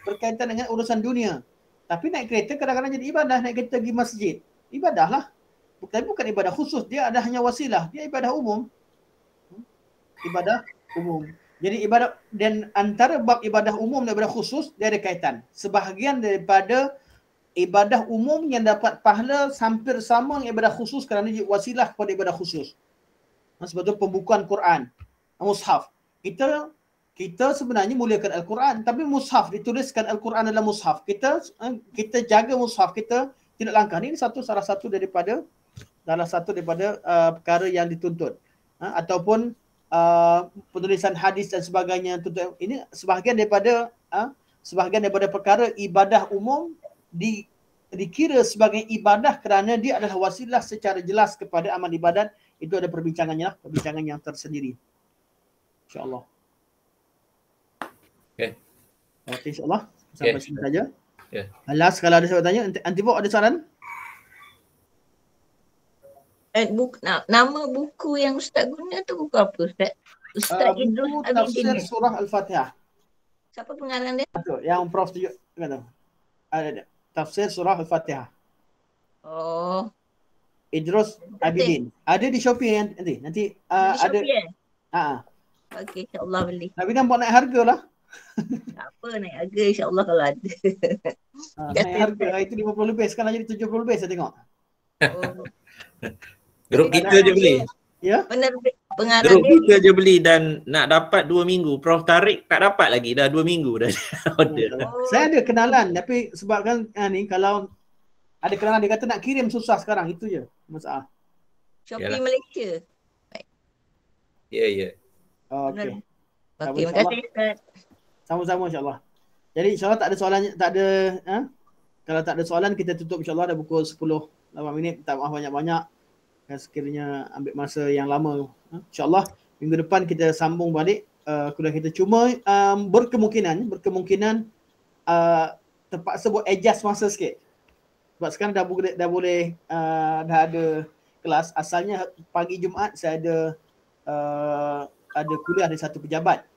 berkaitan dengan urusan dunia. Tapi naik kereta kadang-kadang jadi ibadah, naik kereta pergi masjid. Ibadahlah. Tapi bukan ibadah khusus, dia ada hanya wasilah, dia ibadah umum. Ibadah umum. Jadi ibadah, dan antara bab ibadah umum dan ibadah khusus dia ada kaitan. Sebahagian daripada ibadah umum yang dapat pahala hampir sama dengan ibadah khusus kerana dia wasilah kepada ibadah khusus. Sebab tu pembukaan Quran, mushaf. Kita sebenarnya muliakan Al-Quran, tapi mushaf dituliskan Al-Quran dalam mushaf. Kita jaga mushaf, kita tidak langkah. Ini salah satu daripada perkara yang dituntut. Ataupun penulisan hadis dan sebagainya. Ini sebahagian daripada perkara ibadah umum dikira sebagai ibadah kerana dia adalah wasilah secara jelas kepada amal ibadat. Itu ada perbincangan yang tersendiri. InsyaAllah. Okay. Okay, insyaAllah. Sampai sini saja. Last, kalau ada soalan tanya, Antibok ada soalan? Nama buku yang Ustaz guna tu buku apa Ustaz? Ustaz Idrus Abidin. Tafsir Surah Al-Fatihah. Siapa pengarang dia? Yang Prof tunjuk kata. Ada. Tafsir Surah Al-Fatihah. Oh. Idrus Abidin. Ada di Shopee nanti. Nanti ada. Shopee, Okey, insya-Allah beli. Tapi nampak naik harga lah. Tak apa, naik harga insya-Allah kalau ada. Naik harga. Itu 50 lebih. Sekarang jadi 70 lebih saya tengok. Oh. Grup kita je beli. Ya? Pengarang Grup kita je beli dan nak dapat 2 minggu. Prof Tariq tak dapat lagi. Dah 2 minggu dah order. Saya ada kenalan tapi sebabkan ni kalau ada kenalan dia kata nak kirim susah sekarang. Itu je masalah. Shopee Malaysia. Ya. Okey. Okey, terima kasih Ustaz. Sama-sama insya-Allah. Jadi insya-Allah tak ada soalan, kalau tak ada soalan kita tutup insya-Allah dah pukul 10 8 minit. Minta maaf banyak-banyak sekiranya ambil masa yang lama. InsyaAllah minggu depan kita sambung balik kuliah kita. Cuma berkemungkinan terpaksa buat adjust masa sikit. Sebab sekarang dah ada kelas. Asalnya pagi Jumaat saya ada kuliah dari satu pejabat.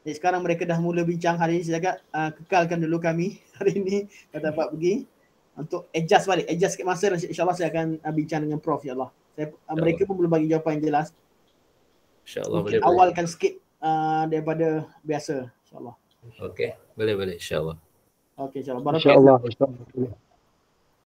Jadi sekarang mereka dah mula bincang hari ini. Saya cakap kekalkan dulu kami hari ini. Kata Pak pergi untuk adjust balik. Adjust sikit masa dan insyaAllah saya akan bincang dengan Prof. InsyaAllah. Mereka pun belum bagi jawapan yang jelas. InsyaAllah boleh. Awalkan sikit daripada biasa. InsyaAllah. Okey. Boleh. InsyaAllah. Okey insyaAllah. InsyaAllah.